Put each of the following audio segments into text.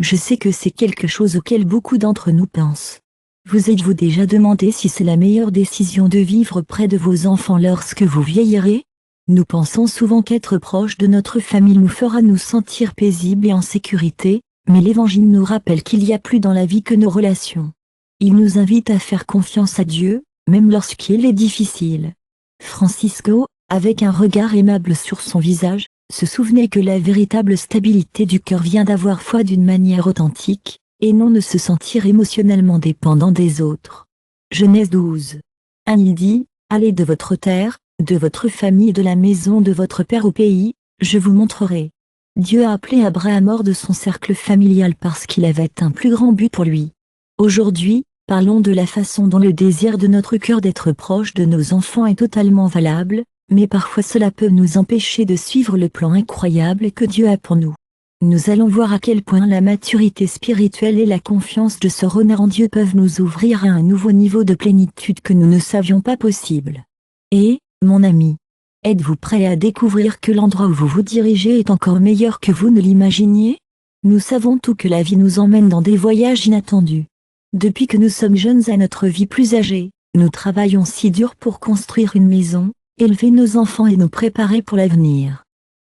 Je sais que c'est quelque chose auquel beaucoup d'entre nous pensent. Vous êtes-vous déjà demandé si c'est la meilleure décision de vivre près de vos enfants lorsque vous vieillirez? Nous pensons souvent qu'être proche de notre famille nous fera nous sentir paisibles et en sécurité, mais l'Évangile nous rappelle qu'il y a plus dans la vie que nos relations. Il nous invite à faire confiance à Dieu, même lorsqu'il est difficile. Francisco, avec un regard aimable sur son visage, se souvenait que la véritable stabilité du cœur vient d'avoir foi d'une manière authentique, et non de se sentir émotionnellement dépendant des autres. Genèse 12. 1. Il dit, « Allez de votre terre, de votre famille et de la maison de votre père au pays, je vous montrerai. » Dieu a appelé Abraham hors de son cercle familial parce qu'il avait un plus grand but pour lui. Aujourd'hui, parlons de la façon dont le désir de notre cœur d'être proche de nos enfants est totalement valable, mais parfois cela peut nous empêcher de suivre le plan incroyable que Dieu a pour nous. Nous allons voir à quel point la maturité spirituelle et la confiance de se renaître en Dieu peuvent nous ouvrir à un nouveau niveau de plénitude que nous ne savions pas possible. Et, mon ami, êtes-vous prêt à découvrir que l'endroit où vous vous dirigez est encore meilleur que vous ne l'imaginiez? Nous savons tout que la vie nous emmène dans des voyages inattendus. Depuis que nous sommes jeunes à notre vie plus âgée, nous travaillons si dur pour construire une maison, élever nos enfants et nous préparer pour l'avenir.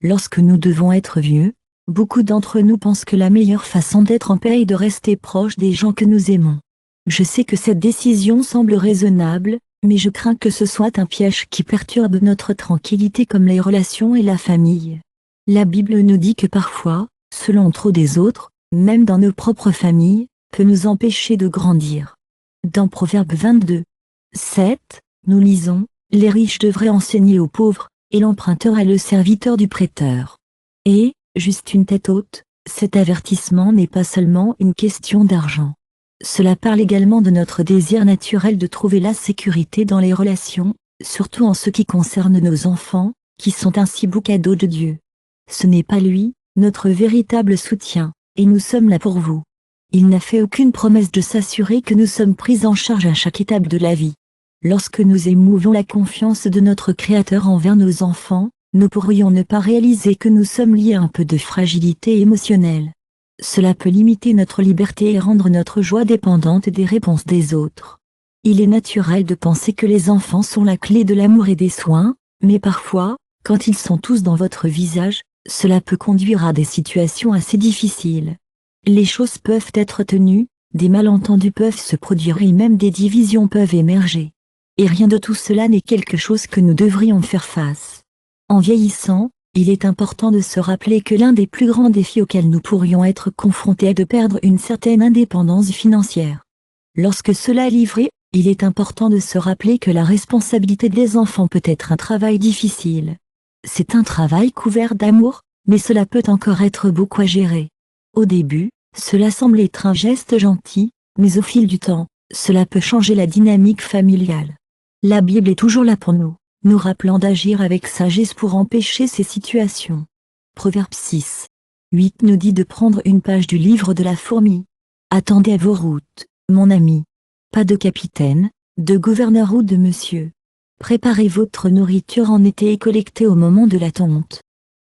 Lorsque nous devons être vieux, beaucoup d'entre nous pensent que la meilleure façon d'être en paix est de rester proche des gens que nous aimons. Je sais que cette décision semble raisonnable, mais je crains que ce soit un piège qui perturbe notre tranquillité comme les relations et la famille. La Bible nous dit que parfois, selon trop des autres, même dans nos propres familles, peut nous empêcher de grandir. Dans Proverbe 22, 7, nous lisons, « Les riches devraient enseigner aux pauvres, et l'emprunteur est le serviteur du prêteur. » Et, juste une tête haute, cet avertissement n'est pas seulement une question d'argent. Cela parle également de notre désir naturel de trouver la sécurité dans les relations, surtout en ce qui concerne nos enfants, qui sont un si beau cadeau de Dieu. Ce n'est pas lui, notre véritable soutien, et nous sommes là pour vous. Il n'a fait aucune promesse de s'assurer que nous sommes pris en charge à chaque étape de la vie. Lorsque nous émouvons la confiance de notre Créateur envers nos enfants, nous pourrions ne pas réaliser que nous sommes liés à un peu de fragilité émotionnelle. Cela peut limiter notre liberté et rendre notre joie dépendante des réponses des autres. Il est naturel de penser que les enfants sont la clé de l'amour et des soins, mais parfois, quand ils sont tous dans votre visage, cela peut conduire à des situations assez difficiles. Les choses peuvent être tenues, des malentendus peuvent se produire et même des divisions peuvent émerger. Et rien de tout cela n'est quelque chose que nous devrions faire face. En vieillissant, il est important de se rappeler que l'un des plus grands défis auxquels nous pourrions être confrontés est de perdre une certaine indépendance financière. Lorsque cela est livré, il est important de se rappeler que la responsabilité des enfants peut être un travail difficile. C'est un travail couvert d'amour, mais cela peut encore être beaucoup à gérer. Au début, cela semble être un geste gentil, mais au fil du temps, cela peut changer la dynamique familiale. La Bible est toujours là pour nous, nous rappelant d'agir avec sagesse pour empêcher ces situations. Proverbe 6. 8 nous dit de prendre une page du livre de la fourmi. Attendez à vos routes, mon ami. Pas de capitaine, de gouverneur ou de monsieur. Préparez votre nourriture en été et collectez au moment de la tonte.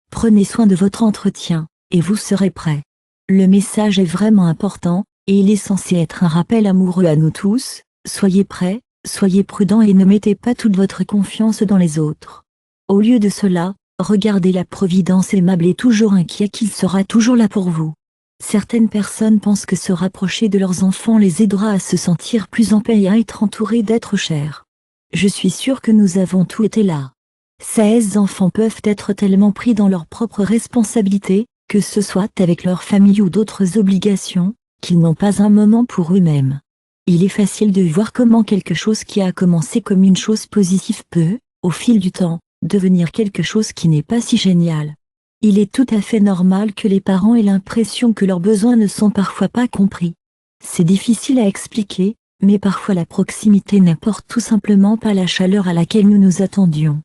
Prenez soin de votre entretien, et vous serez prêt. Le message est vraiment important, et il est censé être un rappel amoureux à nous tous. Soyez prêts, soyez prudents et ne mettez pas toute votre confiance dans les autres. Au lieu de cela, regardez la providence aimable et toujours inquiet qu'il sera toujours là pour vous. Certaines personnes pensent que se rapprocher de leurs enfants les aidera à se sentir plus en paix et à être entourés d'êtres chers. Je suis sûr que nous avons tous été là. Ces enfants peuvent être tellement pris dans leurs propres responsabilités, que ce soit avec leur famille ou d'autres obligations, qu'ils n'ont pas un moment pour eux-mêmes. Il est facile de voir comment quelque chose qui a commencé comme une chose positive peut, au fil du temps, devenir quelque chose qui n'est pas si génial. Il est tout à fait normal que les parents aient l'impression que leurs besoins ne sont parfois pas compris. C'est difficile à expliquer, mais parfois la proximité n'apporte tout simplement pas la chaleur à laquelle nous nous attendions.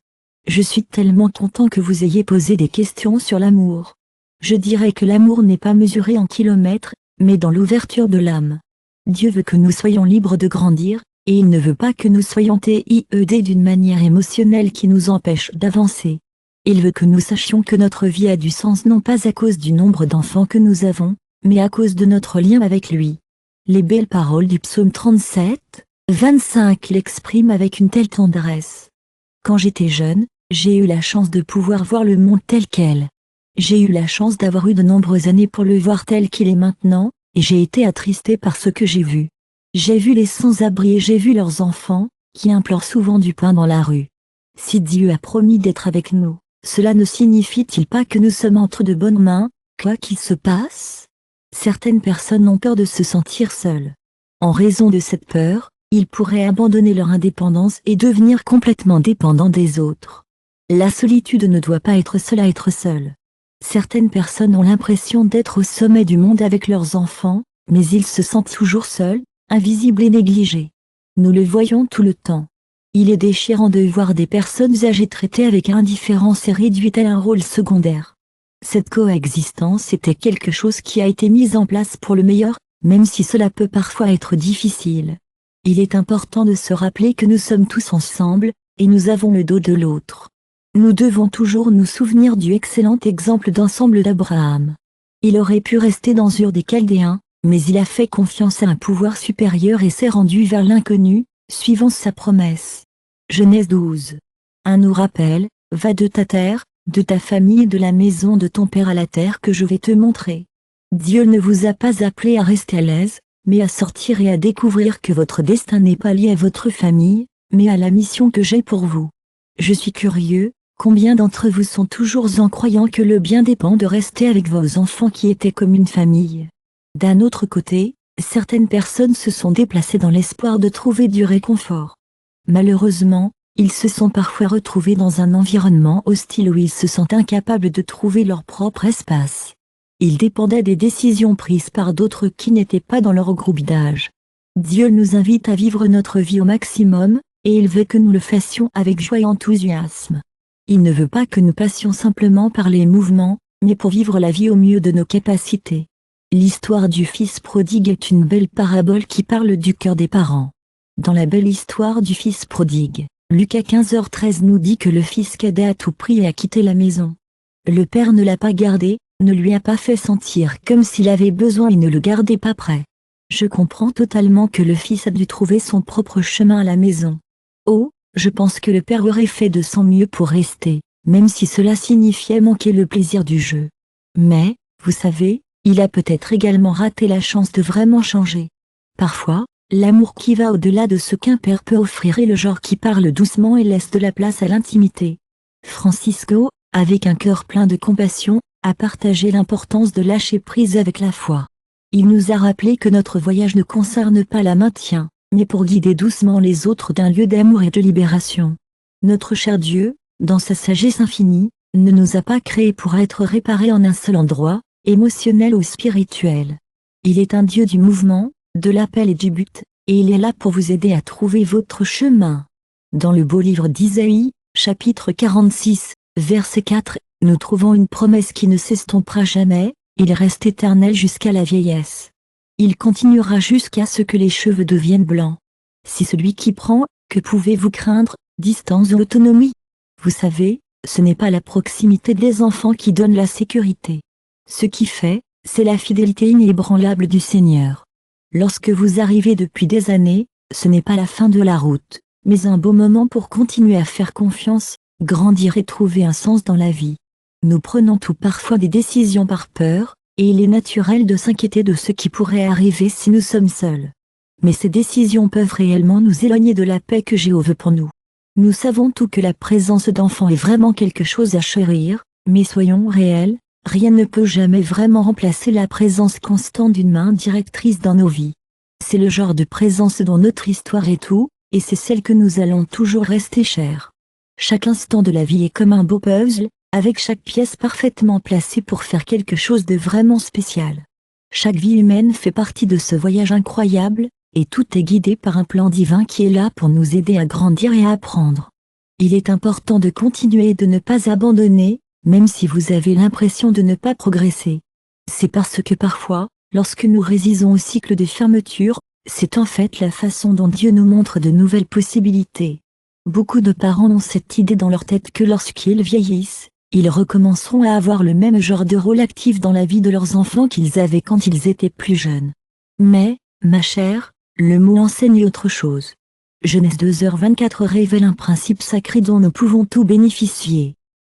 Je suis tellement content que vous ayez posé des questions sur l'amour. Je dirais que l'amour n'est pas mesuré en kilomètres, mais dans l'ouverture de l'âme. Dieu veut que nous soyons libres de grandir, et il ne veut pas que nous soyons tiédés d'une manière émotionnelle qui nous empêche d'avancer. Il veut que nous sachions que notre vie a du sens non pas à cause du nombre d'enfants que nous avons, mais à cause de notre lien avec lui. Les belles paroles du psaume 37, 25 l'expriment avec une telle tendresse. Quand j'étais jeune, j'ai eu la chance de pouvoir voir le monde tel quel. J'ai eu la chance d'avoir eu de nombreuses années pour le voir tel qu'il est maintenant, et j'ai été attristée par ce que j'ai vu. J'ai vu les sans-abri et j'ai vu leurs enfants, qui implorent souvent du pain dans la rue. Si Dieu a promis d'être avec nous, cela ne signifie-t-il pas que nous sommes entre de bonnes mains, quoi qu'il se passe? Certaines personnes ont peur de se sentir seules. En raison de cette peur, ils pourraient abandonner leur indépendance et devenir complètement dépendants des autres. La solitude ne doit pas être seule à être seule. Certaines personnes ont l'impression d'être au sommet du monde avec leurs enfants, mais ils se sentent toujours seuls, invisibles et négligés. Nous le voyons tout le temps. Il est déchirant de voir des personnes âgées traitées avec indifférence et réduites à un rôle secondaire. Cette coexistence était quelque chose qui a été mis en place pour le meilleur, même si cela peut parfois être difficile. Il est important de se rappeler que nous sommes tous ensemble, et nous avons le dos de l'autre. Nous devons toujours nous souvenir du excellent exemple d'ensemble d'Abraham. Il aurait pu rester dans Ur des Chaldéens, mais il a fait confiance à un pouvoir supérieur et s'est rendu vers l'inconnu, suivant sa promesse. Genèse 12. 1 nous rappelle, va de ta terre, de ta famille et de la maison de ton père à la terre que je vais te montrer. Dieu ne vous a pas appelé à rester à l'aise, mais à sortir et à découvrir que votre destin n'est pas lié à votre famille, mais à la mission que j'ai pour vous. Je suis curieux, combien d'entre vous sont toujours en croyant que le bien dépend de rester avec vos enfants qui étaient comme une famille? D'un autre côté, certaines personnes se sont déplacées dans l'espoir de trouver du réconfort. Malheureusement, ils se sont parfois retrouvés dans un environnement hostile où ils se sentent incapables de trouver leur propre espace. Ils dépendaient des décisions prises par d'autres qui n'étaient pas dans leur groupe d'âge. Dieu nous invite à vivre notre vie au maximum, et il veut que nous le fassions avec joie et enthousiasme. Il ne veut pas que nous passions simplement par les mouvements, mais pour vivre la vie au mieux de nos capacités. L'histoire du fils prodigue est une belle parabole qui parle du cœur des parents. Dans la belle histoire du fils prodigue, Luc 15h13 nous dit que le fils cadet à tout prix et a quitté la maison. Le père ne l'a pas gardé, ne lui a pas fait sentir comme s'il avait besoin et ne le gardait pas près. Je comprends totalement que le fils a dû trouver son propre chemin à la maison. Oh, je pense que le père aurait fait de son mieux pour rester, même si cela signifiait manquer le plaisir du jeu. Mais, vous savez, il a peut-être également raté la chance de vraiment changer. Parfois, l'amour qui va au-delà de ce qu'un père peut offrir est le genre qui parle doucement et laisse de la place à l'intimité. Francisco, avec un cœur plein de compassion, a partagé l'importance de lâcher prise avec la foi. Il nous a rappelé que notre voyage ne concerne pas la maintien, mais pour guider doucement les autres d'un lieu d'amour et de libération. Notre cher Dieu, dans sa sagesse infinie, ne nous a pas créés pour être réparés en un seul endroit, émotionnel ou spirituel. Il est un Dieu du mouvement, de l'appel et du but, et il est là pour vous aider à trouver votre chemin. Dans le beau livre d'Isaïe, chapitre 46, verset 4, nous trouvons une promesse qui ne s'estompera jamais, il reste éternel jusqu'à la vieillesse. Il continuera jusqu'à ce que les cheveux deviennent blancs. Si celui qui prend, que pouvez-vous craindre, distance ou autonomie? Vous savez, ce n'est pas la proximité des enfants qui donne la sécurité. Ce qui fait, c'est la fidélité inébranlable du Seigneur. Lorsque vous arrivez depuis des années, ce n'est pas la fin de la route, mais un beau moment pour continuer à faire confiance, grandir et trouver un sens dans la vie. Nous prenons tout parfois des décisions par peur, et il est naturel de s'inquiéter de ce qui pourrait arriver si nous sommes seuls. Mais ces décisions peuvent réellement nous éloigner de la paix que Jéhovah veut pour nous. Nous savons tout que la présence d'enfants est vraiment quelque chose à chérir, mais soyons réels, rien ne peut jamais vraiment remplacer la présence constante d'une main directrice dans nos vies. C'est le genre de présence dont notre histoire est tout, et c'est celle que nous allons toujours rester chère. Chaque instant de la vie est comme un beau puzzle, avec chaque pièce parfaitement placée pour faire quelque chose de vraiment spécial. Chaque vie humaine fait partie de ce voyage incroyable, et tout est guidé par un plan divin qui est là pour nous aider à grandir et à apprendre. Il est important de continuer et de ne pas abandonner, même si vous avez l'impression de ne pas progresser. C'est parce que parfois, lorsque nous résistons au cycle de fermeture, c'est en fait la façon dont Dieu nous montre de nouvelles possibilités. Beaucoup de parents ont cette idée dans leur tête que lorsqu'ils vieillissent, Ils recommenceront à avoir le même genre de rôle actif dans la vie de leurs enfants qu'ils avaient quand ils étaient plus jeunes. Mais, ma chère, le mot enseigne autre chose. Genèse 2h24 révèle un principe sacré dont nous pouvons tous bénéficier.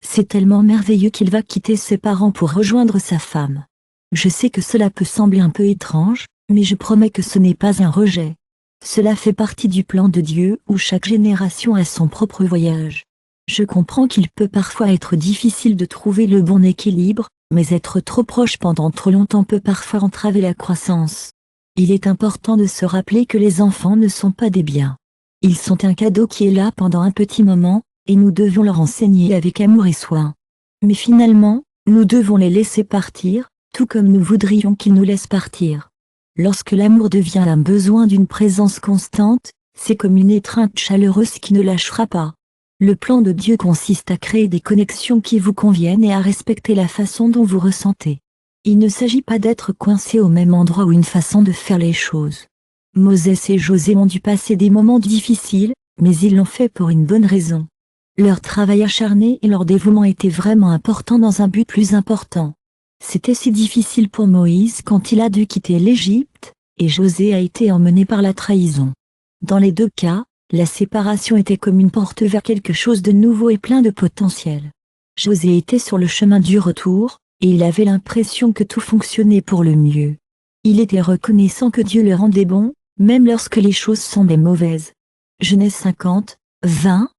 C'est tellement merveilleux qu'il va quitter ses parents pour rejoindre sa femme. Je sais que cela peut sembler un peu étrange, mais je promets que ce n'est pas un rejet. Cela fait partie du plan de Dieu où chaque génération a son propre voyage. Je comprends qu'il peut parfois être difficile de trouver le bon équilibre, mais être trop proche pendant trop longtemps peut parfois entraver la croissance. Il est important de se rappeler que les enfants ne sont pas des biens. Ils sont un cadeau qui est là pendant un petit moment, et nous devions leur enseigner avec amour et soin. Mais finalement, nous devons les laisser partir, tout comme nous voudrions qu'ils nous laissent partir. Lorsque l'amour devient un besoin d'une présence constante, c'est comme une étreinte chaleureuse qui ne lâchera pas. Le plan de Dieu consiste à créer des connexions qui vous conviennent et à respecter la façon dont vous ressentez. Il ne s'agit pas d'être coincé au même endroit ou une façon de faire les choses. Moses et Josué ont dû passer des moments difficiles, mais ils l'ont fait pour une bonne raison. Leur travail acharné et leur dévouement étaient vraiment importants dans un but plus important. C'était si difficile pour Moïse quand il a dû quitter l'Égypte, et Josué a été emmené par la trahison. Dans les deux cas, la séparation était comme une porte vers quelque chose de nouveau et plein de potentiel. Josué était sur le chemin du retour, et il avait l'impression que tout fonctionnait pour le mieux. Il était reconnaissant que Dieu le rendait bon, même lorsque les choses semblaient mauvaises. Genèse 50, 20.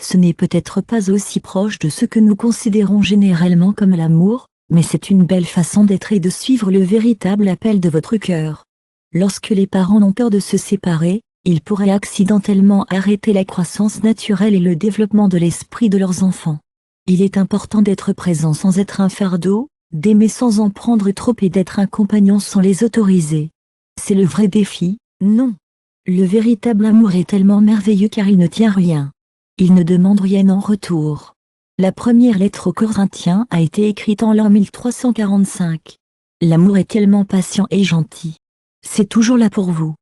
Ce n'est peut-être pas aussi proche de ce que nous considérons généralement comme l'amour, mais c'est une belle façon d'être et de suivre le véritable appel de votre cœur. Lorsque les parents ont peur de se séparer, ils pourraient accidentellement arrêter la croissance naturelle et le développement de l'esprit de leurs enfants. Il est important d'être présent sans être un fardeau, d'aimer sans en prendre trop et d'être un compagnon sans les autoriser. C'est le vrai défi, non. Le véritable amour est tellement merveilleux car il ne tient rien. Il ne demande rien en retour. La première lettre aux Corinthiens a été écrite en l'an 1345. L'amour est tellement patient et gentil. C'est toujours là pour vous.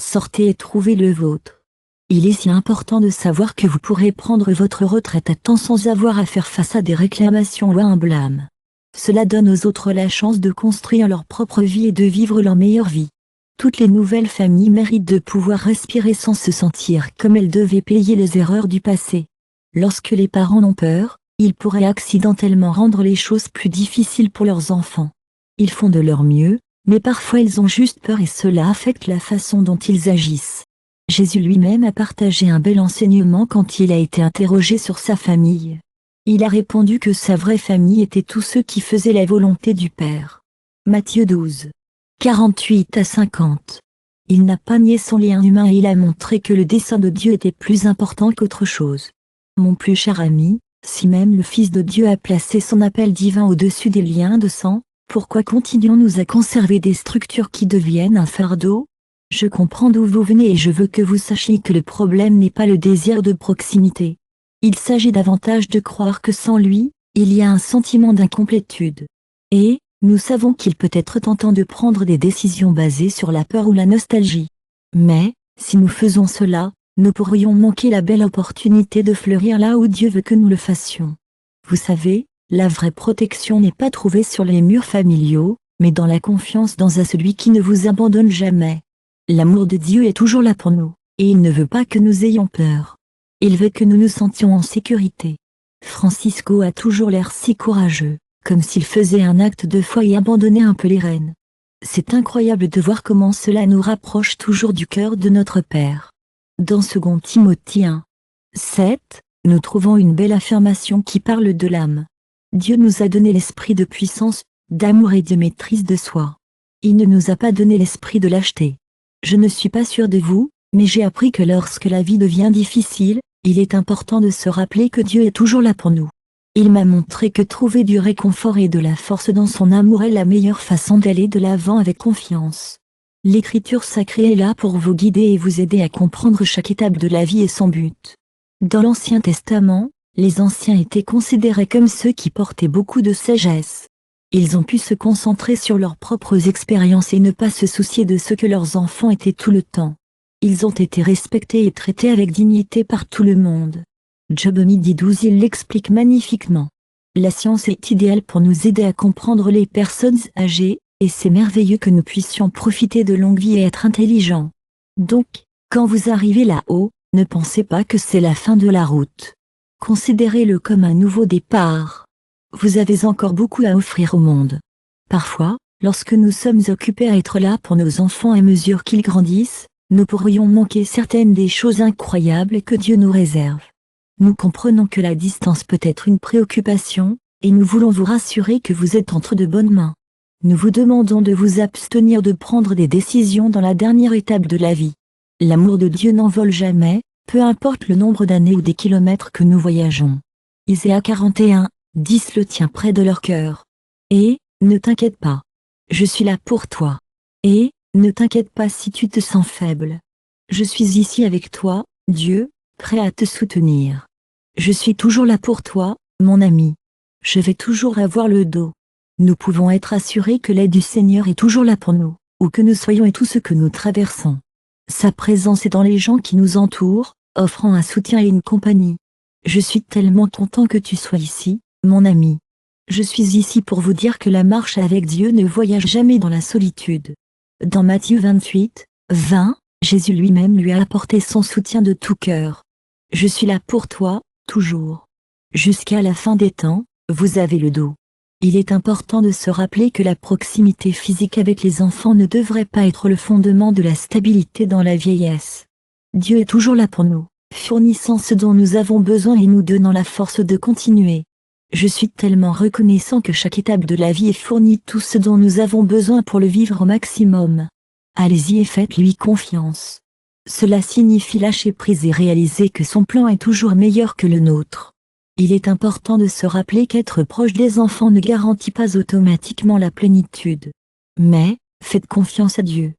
Sortez et trouvez le vôtre. Il est si important de savoir que vous pourrez prendre votre retraite à temps sans avoir à faire face à des réclamations ou à un blâme. Cela donne aux autres la chance de construire leur propre vie et de vivre leur meilleure vie. Toutes les nouvelles familles méritent de pouvoir respirer sans se sentir comme elles devaient payer les erreurs du passé. Lorsque les parents ont peur, ils pourraient accidentellement rendre les choses plus difficiles pour leurs enfants. Ils font de leur mieux, mais parfois ils ont juste peur et cela affecte la façon dont ils agissent. Jésus lui-même a partagé un bel enseignement quand il a été interrogé sur sa famille. Il a répondu que sa vraie famille était tous ceux qui faisaient la volonté du Père. Matthieu 12. 48 à 50. Il n'a pas nié son lien humain et il a montré que le dessein de Dieu était plus important qu'autre chose. Mon plus cher ami, si même le Fils de Dieu a placé son appel divin au-dessus des liens de sang, pourquoi continuons-nous à conserver des structures qui deviennent un fardeau? Je comprends d'où vous venez et je veux que vous sachiez que le problème n'est pas le désir de proximité. Il s'agit davantage de croire que sans lui, il y a un sentiment d'incomplétude. Et, nous savons qu'il peut être tentant de prendre des décisions basées sur la peur ou la nostalgie. Mais, si nous faisons cela, nous pourrions manquer la belle opportunité de fleurir là où Dieu veut que nous le fassions. Vous savez, la vraie protection n'est pas trouvée sur les murs familiaux, mais dans la confiance dans celui qui ne vous abandonne jamais. L'amour de Dieu est toujours là pour nous, et il ne veut pas que nous ayons peur. Il veut que nous nous sentions en sécurité. Francisco a toujours l'air si courageux, comme s'il faisait un acte de foi et abandonnait un peu les rênes. C'est incroyable de voir comment cela nous rapproche toujours du cœur de notre Père. Dans 2 Timothée 1, 7, nous trouvons une belle affirmation qui parle de l'âme. Dieu nous a donné l'esprit de puissance, d'amour et de maîtrise de soi. Il ne nous a pas donné l'esprit de lâcheté. Je ne suis pas sûr de vous, mais j'ai appris que lorsque la vie devient difficile, il est important de se rappeler que Dieu est toujours là pour nous. Il m'a montré que trouver du réconfort et de la force dans son amour est la meilleure façon d'aller de l'avant avec confiance. L'écriture sacrée est là pour vous guider et vous aider à comprendre chaque étape de la vie et son but. Dans l'Ancien Testament, les anciens étaient considérés comme ceux qui portaient beaucoup de sagesse. Ils ont pu se concentrer sur leurs propres expériences et ne pas se soucier de ce que leurs enfants étaient tout le temps. Ils ont été respectés et traités avec dignité par tout le monde. Job 12 il l'explique magnifiquement. La science est idéale pour nous aider à comprendre les personnes âgées, et c'est merveilleux que nous puissions profiter de longue vie et être intelligents. Donc, quand vous arrivez là-haut, ne pensez pas que c'est la fin de la route. Considérez-le comme un nouveau départ. Vous avez encore beaucoup à offrir au monde. Parfois, lorsque nous sommes occupés à être là pour nos enfants à mesure qu'ils grandissent, nous pourrions manquer certaines des choses incroyables que Dieu nous réserve. Nous comprenons que la distance peut être une préoccupation, et nous voulons vous rassurer que vous êtes entre de bonnes mains. Nous vous demandons de vous abstenir de prendre des décisions dans la dernière étape de la vie. L'amour de Dieu n'envole jamais, peu importe le nombre d'années ou des kilomètres que nous voyageons. Isaïe 41, 10 le tient près de leur cœur. Et, ne t'inquiète pas. Je suis là pour toi. Et, ne t'inquiète pas si tu te sens faible. Je suis ici avec toi, Dieu, prêt à te soutenir. Je suis toujours là pour toi, mon ami. Je vais toujours avoir le dos. Nous pouvons être assurés que l'aide du Seigneur est toujours là pour nous, où que nous soyons et tout ce que nous traversons. Sa présence est dans les gens qui nous entourent, offrant un soutien et une compagnie. Je suis tellement content que tu sois ici, mon ami. Je suis ici pour vous dire que la marche avec Dieu ne voyage jamais dans la solitude. Dans Matthieu 28, 20, Jésus lui-même lui a apporté son soutien de tout cœur. Je suis là pour toi, toujours. Jusqu'à la fin des temps, vous avez le dos. Il est important de se rappeler que la proximité physique avec les enfants ne devrait pas être le fondement de la stabilité dans la vieillesse. Dieu est toujours là pour nous, fournissant ce dont nous avons besoin et nous donnant la force de continuer. Je suis tellement reconnaissant que chaque étape de la vie est fournie tout ce dont nous avons besoin pour le vivre au maximum. Allez-y et faites-lui confiance. Cela signifie lâcher prise et réaliser que son plan est toujours meilleur que le nôtre. Il est important de se rappeler qu'être proche des enfants ne garantit pas automatiquement la plénitude. Mais, faites confiance à Dieu.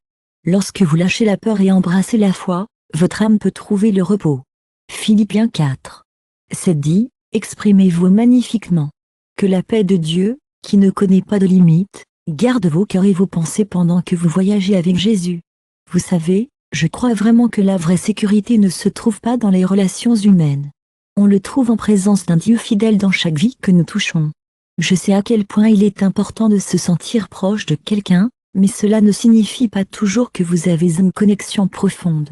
Lorsque vous lâchez la peur et embrassez la foi, votre âme peut trouver le repos. Philippiens 4. C'est dit, exprimez-vous magnifiquement. Que la paix de Dieu, qui ne connaît pas de limites, garde vos cœurs et vos pensées pendant que vous voyagez avec Jésus. Vous savez, je crois vraiment que la vraie sécurité ne se trouve pas dans les relations humaines. On le trouve en présence d'un Dieu fidèle dans chaque vie que nous touchons. Je sais à quel point il est important de se sentir proche de quelqu'un, mais cela ne signifie pas toujours que vous avez une connexion profonde.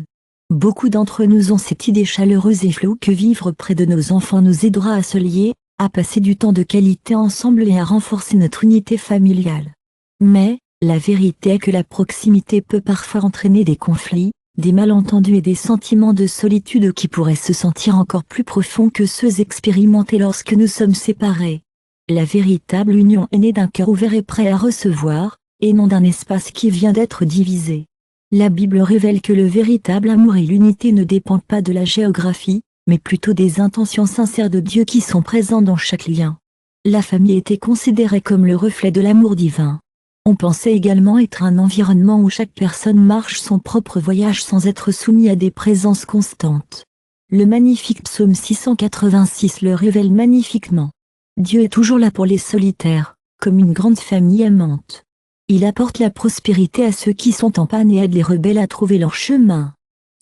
Beaucoup d'entre nous ont cette idée chaleureuse et floue que vivre près de nos enfants nous aidera à se lier, à passer du temps de qualité ensemble et à renforcer notre unité familiale. Mais, la vérité est que la proximité peut parfois entraîner des conflits, des malentendus et des sentiments de solitude qui pourraient se sentir encore plus profonds que ceux expérimentés lorsque nous sommes séparés. La véritable union est née d'un cœur ouvert et prêt à recevoir, et non d'un espace qui vient d'être divisé. La Bible révèle que le véritable amour et l'unité ne dépendent pas de la géographie, mais plutôt des intentions sincères de Dieu qui sont présentes dans chaque lien. La famille était considérée comme le reflet de l'amour divin. On pensait également être un environnement où chaque personne marche son propre voyage sans être soumis à des présences constantes. Le magnifique psaume 686 le révèle magnifiquement. Dieu est toujours là pour les solitaires, comme une grande famille aimante. Il apporte la prospérité à ceux qui sont en panne et aide les rebelles à trouver leur chemin.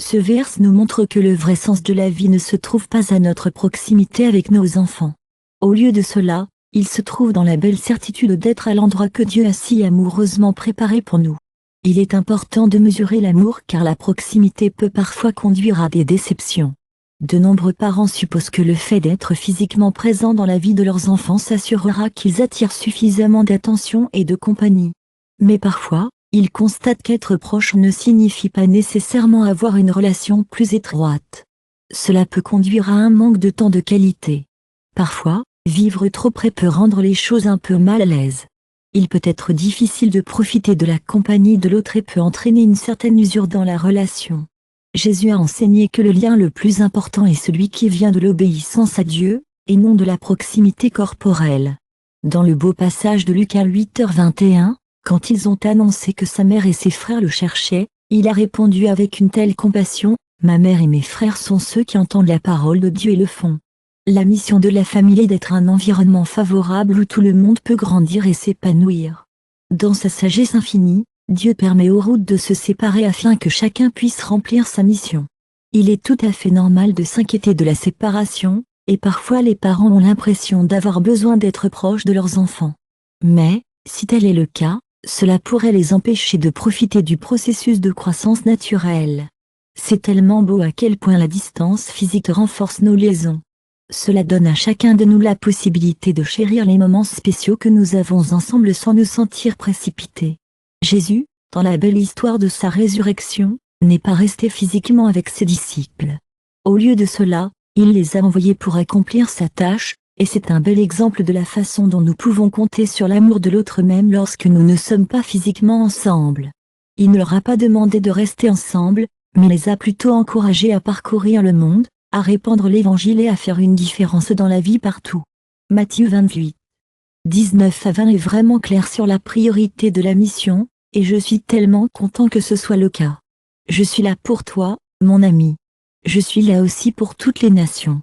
Ce verse nous montre que le vrai sens de la vie ne se trouve pas à notre proximité avec nos enfants. Au lieu de cela, il se trouve dans la belle certitude d'être à l'endroit que Dieu a si amoureusement préparé pour nous. Il est important de mesurer l'amour car la proximité peut parfois conduire à des déceptions. De nombreux parents supposent que le fait d'être physiquement présent dans la vie de leurs enfants s'assurera qu'ils attirent suffisamment d'attention et de compagnie. Mais parfois, ils constatent qu'être proche ne signifie pas nécessairement avoir une relation plus étroite. Cela peut conduire à un manque de temps de qualité. Parfois, vivre trop près peut rendre les choses un peu mal à l'aise. Il peut être difficile de profiter de la compagnie de l'autre et peut entraîner une certaine usure dans la relation. Jésus a enseigné que le lien le plus important est celui qui vient de l'obéissance à Dieu, et non de la proximité corporelle. Dans le beau passage de Luc 8h21, quand ils ont annoncé que sa mère et ses frères le cherchaient, il a répondu avec une telle compassion, « Ma mère et mes frères sont ceux qui entendent la parole de Dieu et le font. » La mission de la famille est d'être un environnement favorable où tout le monde peut grandir et s'épanouir. Dans sa sagesse infinie, Dieu permet aux routes de se séparer afin que chacun puisse remplir sa mission. Il est tout à fait normal de s'inquiéter de la séparation, et parfois les parents ont l'impression d'avoir besoin d'être proches de leurs enfants. Mais, si tel est le cas, cela pourrait les empêcher de profiter du processus de croissance naturelle. C'est tellement beau à quel point la distance physique renforce nos liaisons. Cela donne à chacun de nous la possibilité de chérir les moments spéciaux que nous avons ensemble sans nous sentir précipités. Jésus, dans la belle histoire de sa résurrection, n'est pas resté physiquement avec ses disciples. Au lieu de cela, il les a envoyés pour accomplir sa tâche, et c'est un bel exemple de la façon dont nous pouvons compter sur l'amour de l'autre même lorsque nous ne sommes pas physiquement ensemble. Il ne leur a pas demandé de rester ensemble, mais les a plutôt encouragés à parcourir le monde, à répandre l'évangile et à faire une différence dans la vie partout. Matthieu 28. 19 à 20 est vraiment clair sur la priorité de la mission, et je suis tellement content que ce soit le cas. Je suis là pour toi, mon ami. Je suis là aussi pour toutes les nations.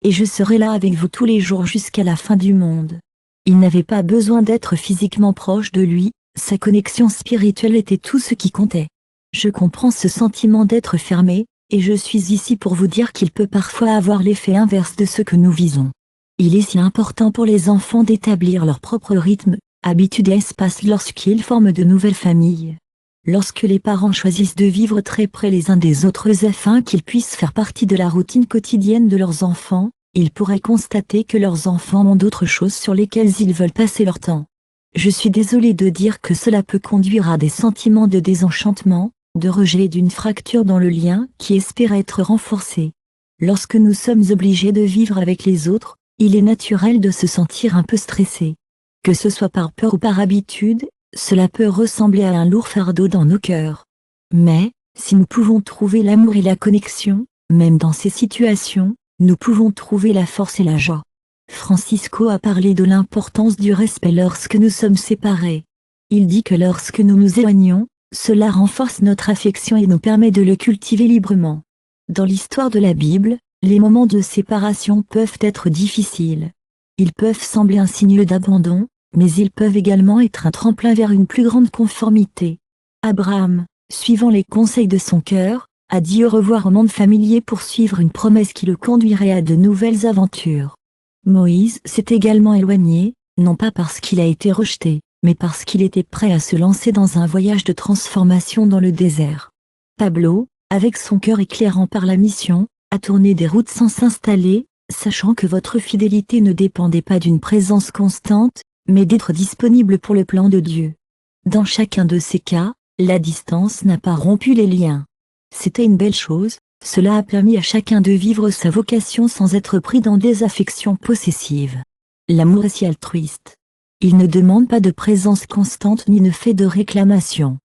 Et je serai là avec vous tous les jours jusqu'à la fin du monde. Il n'avait pas besoin d'être physiquement proche de lui, sa connexion spirituelle était tout ce qui comptait. Je comprends ce sentiment d'être fermé, et je suis ici pour vous dire qu'il peut parfois avoir l'effet inverse de ce que nous visons. Il est si important pour les enfants d'établir leur propre rythme, habitude et espace lorsqu'ils forment de nouvelles familles. Lorsque les parents choisissent de vivre très près les uns des autres afin qu'ils puissent faire partie de la routine quotidienne de leurs enfants, ils pourraient constater que leurs enfants ont d'autres choses sur lesquelles ils veulent passer leur temps. Je suis désolé de dire que cela peut conduire à des sentiments de désenchantement, de rejet et d'une fracture dans le lien qui espère être renforcé. Lorsque nous sommes obligés de vivre avec les autres, il est naturel de se sentir un peu stressé. Que ce soit par peur ou par habitude, cela peut ressembler à un lourd fardeau dans nos cœurs. Mais, si nous pouvons trouver l'amour et la connexion, même dans ces situations, nous pouvons trouver la force et la joie. Francisco a parlé de l'importance du respect lorsque nous sommes séparés. Il dit que lorsque nous nous éloignons, cela renforce notre affection et nous permet de le cultiver librement. Dans l'histoire de la Bible, les moments de séparation peuvent être difficiles. Ils peuvent sembler un signe d'abandon, mais ils peuvent également être un tremplin vers une plus grande conformité. Abraham, suivant les conseils de son cœur, a dit au revoir au monde familier pour suivre une promesse qui le conduirait à de nouvelles aventures. Moïse s'est également éloigné, non pas parce qu'il a été rejeté, mais parce qu'il était prêt à se lancer dans un voyage de transformation dans le désert. Pablo, avec son cœur éclairant par la mission, a tourné des routes sans s'installer, sachant que votre fidélité ne dépendait pas d'une présence constante, mais d'être disponible pour le plan de Dieu. Dans chacun de ces cas, la distance n'a pas rompu les liens. C'était une belle chose, cela a permis à chacun de vivre sa vocation sans être pris dans des affections possessives. L'amour est si altruiste. Il ne demande pas de présence constante ni ne fait de réclamation.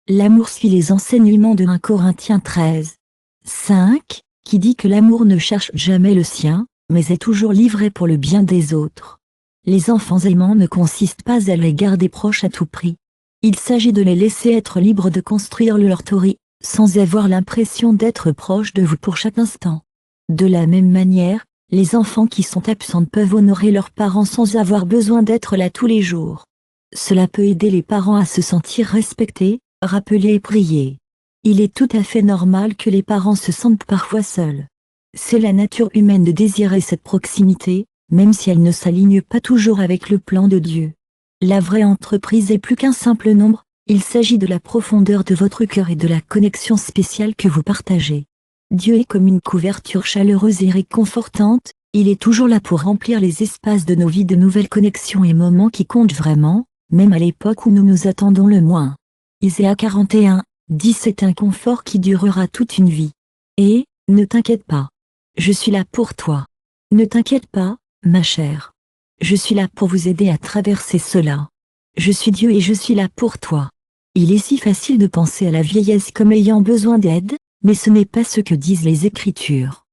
L'amour suit les enseignements de 1 Corinthiens 13. 5, qui dit que l'amour ne cherche jamais le sien, mais est toujours livré pour le bien des autres. Les enfants aimants ne consistent pas à les garder proches à tout prix. Il s'agit de les laisser être libres de construire leur théorie, sans avoir l'impression d'être proches de vous pour chaque instant. De la même manière, les enfants qui sont absents peuvent honorer leurs parents sans avoir besoin d'être là tous les jours. Cela peut aider les parents à se sentir respectés, rappelés et priés. Il est tout à fait normal que les parents se sentent parfois seuls. C'est la nature humaine de désirer cette proximité, même si elle ne s'aligne pas toujours avec le plan de Dieu. La vraie entreprise est plus qu'un simple nombre, il s'agit de la profondeur de votre cœur et de la connexion spéciale que vous partagez. Dieu est comme une couverture chaleureuse et réconfortante, il est toujours là pour remplir les espaces de nos vies de nouvelles connexions et moments qui comptent vraiment, même à l'époque où nous nous attendons le moins. Isaïe 41, 10 C'est un confort qui durera toute une vie. Et, ne t'inquiète pas. Je suis là pour toi. Ne t'inquiète pas, ma chère. Je suis là pour vous aider à traverser cela. Je suis Dieu et je suis là pour toi. Il est si facile de penser à la vieillesse comme ayant besoin d'aide, mais ce n'est pas ce que disent les Écritures.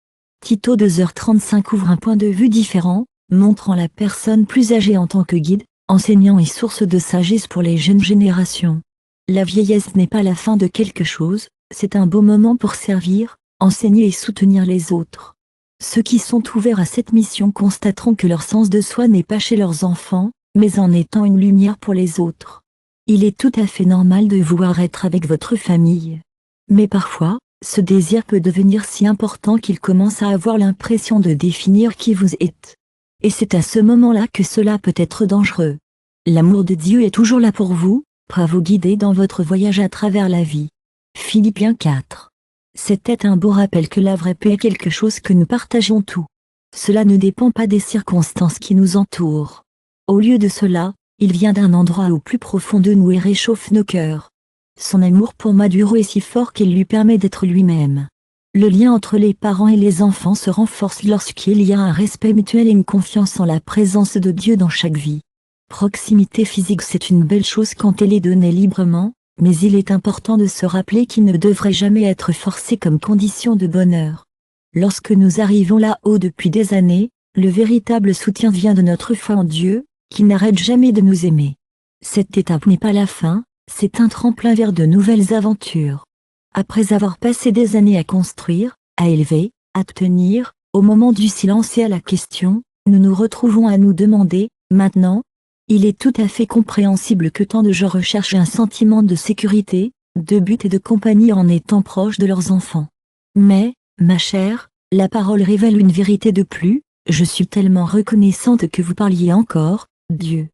Tito 2h35 ouvre un point de vue différent, montrant la personne plus âgée en tant que guide, enseignant et source de sagesse pour les jeunes générations. La vieillesse n'est pas la fin de quelque chose, c'est un beau moment pour servir, enseigner et soutenir les autres. Ceux qui sont ouverts à cette mission constateront que leur sens de soi n'est pas chez leurs enfants, mais en étant une lumière pour les autres. Il est tout à fait normal de vouloir être avec votre famille. Mais parfois, Ce désir peut devenir si important qu'il commence à avoir l'impression de définir qui vous êtes. Et c'est à ce moment-là que cela peut être dangereux. L'amour de Dieu est toujours là pour vous, prêt à vous guider dans votre voyage à travers la vie. Philippiens 4. C'était un beau rappel que la vraie paix est quelque chose que nous partageons tous. Cela ne dépend pas des circonstances qui nous entourent. Au lieu de cela, il vient d'un endroit au plus profond de nous et réchauffe nos cœurs. Son amour pour Maduro est si fort qu'il lui permet d'être lui-même. Le lien entre les parents et les enfants se renforce lorsqu'il y a un respect mutuel et une confiance en la présence de Dieu dans chaque vie. Proximité physique, c'est une belle chose quand elle est donnée librement, mais il est important de se rappeler qu'il ne devrait jamais être forcé comme condition de bonheur. Lorsque nous arrivons là-haut depuis des années, le véritable soutien vient de notre foi en Dieu, qui n'arrête jamais de nous aimer. Cette étape n'est pas la fin, c'est un tremplin vers de nouvelles aventures. Après avoir passé des années à construire, à élever, à tenir, au moment du silence et à la question, nous nous retrouvons à nous demander, maintenant, il est tout à fait compréhensible que tant de gens recherchent un sentiment de sécurité, de but et de compagnie en étant proches de leurs enfants. Mais, ma chère, la parole révèle une vérité de plus, je suis tellement reconnaissante que vous parliez encore, Dieu.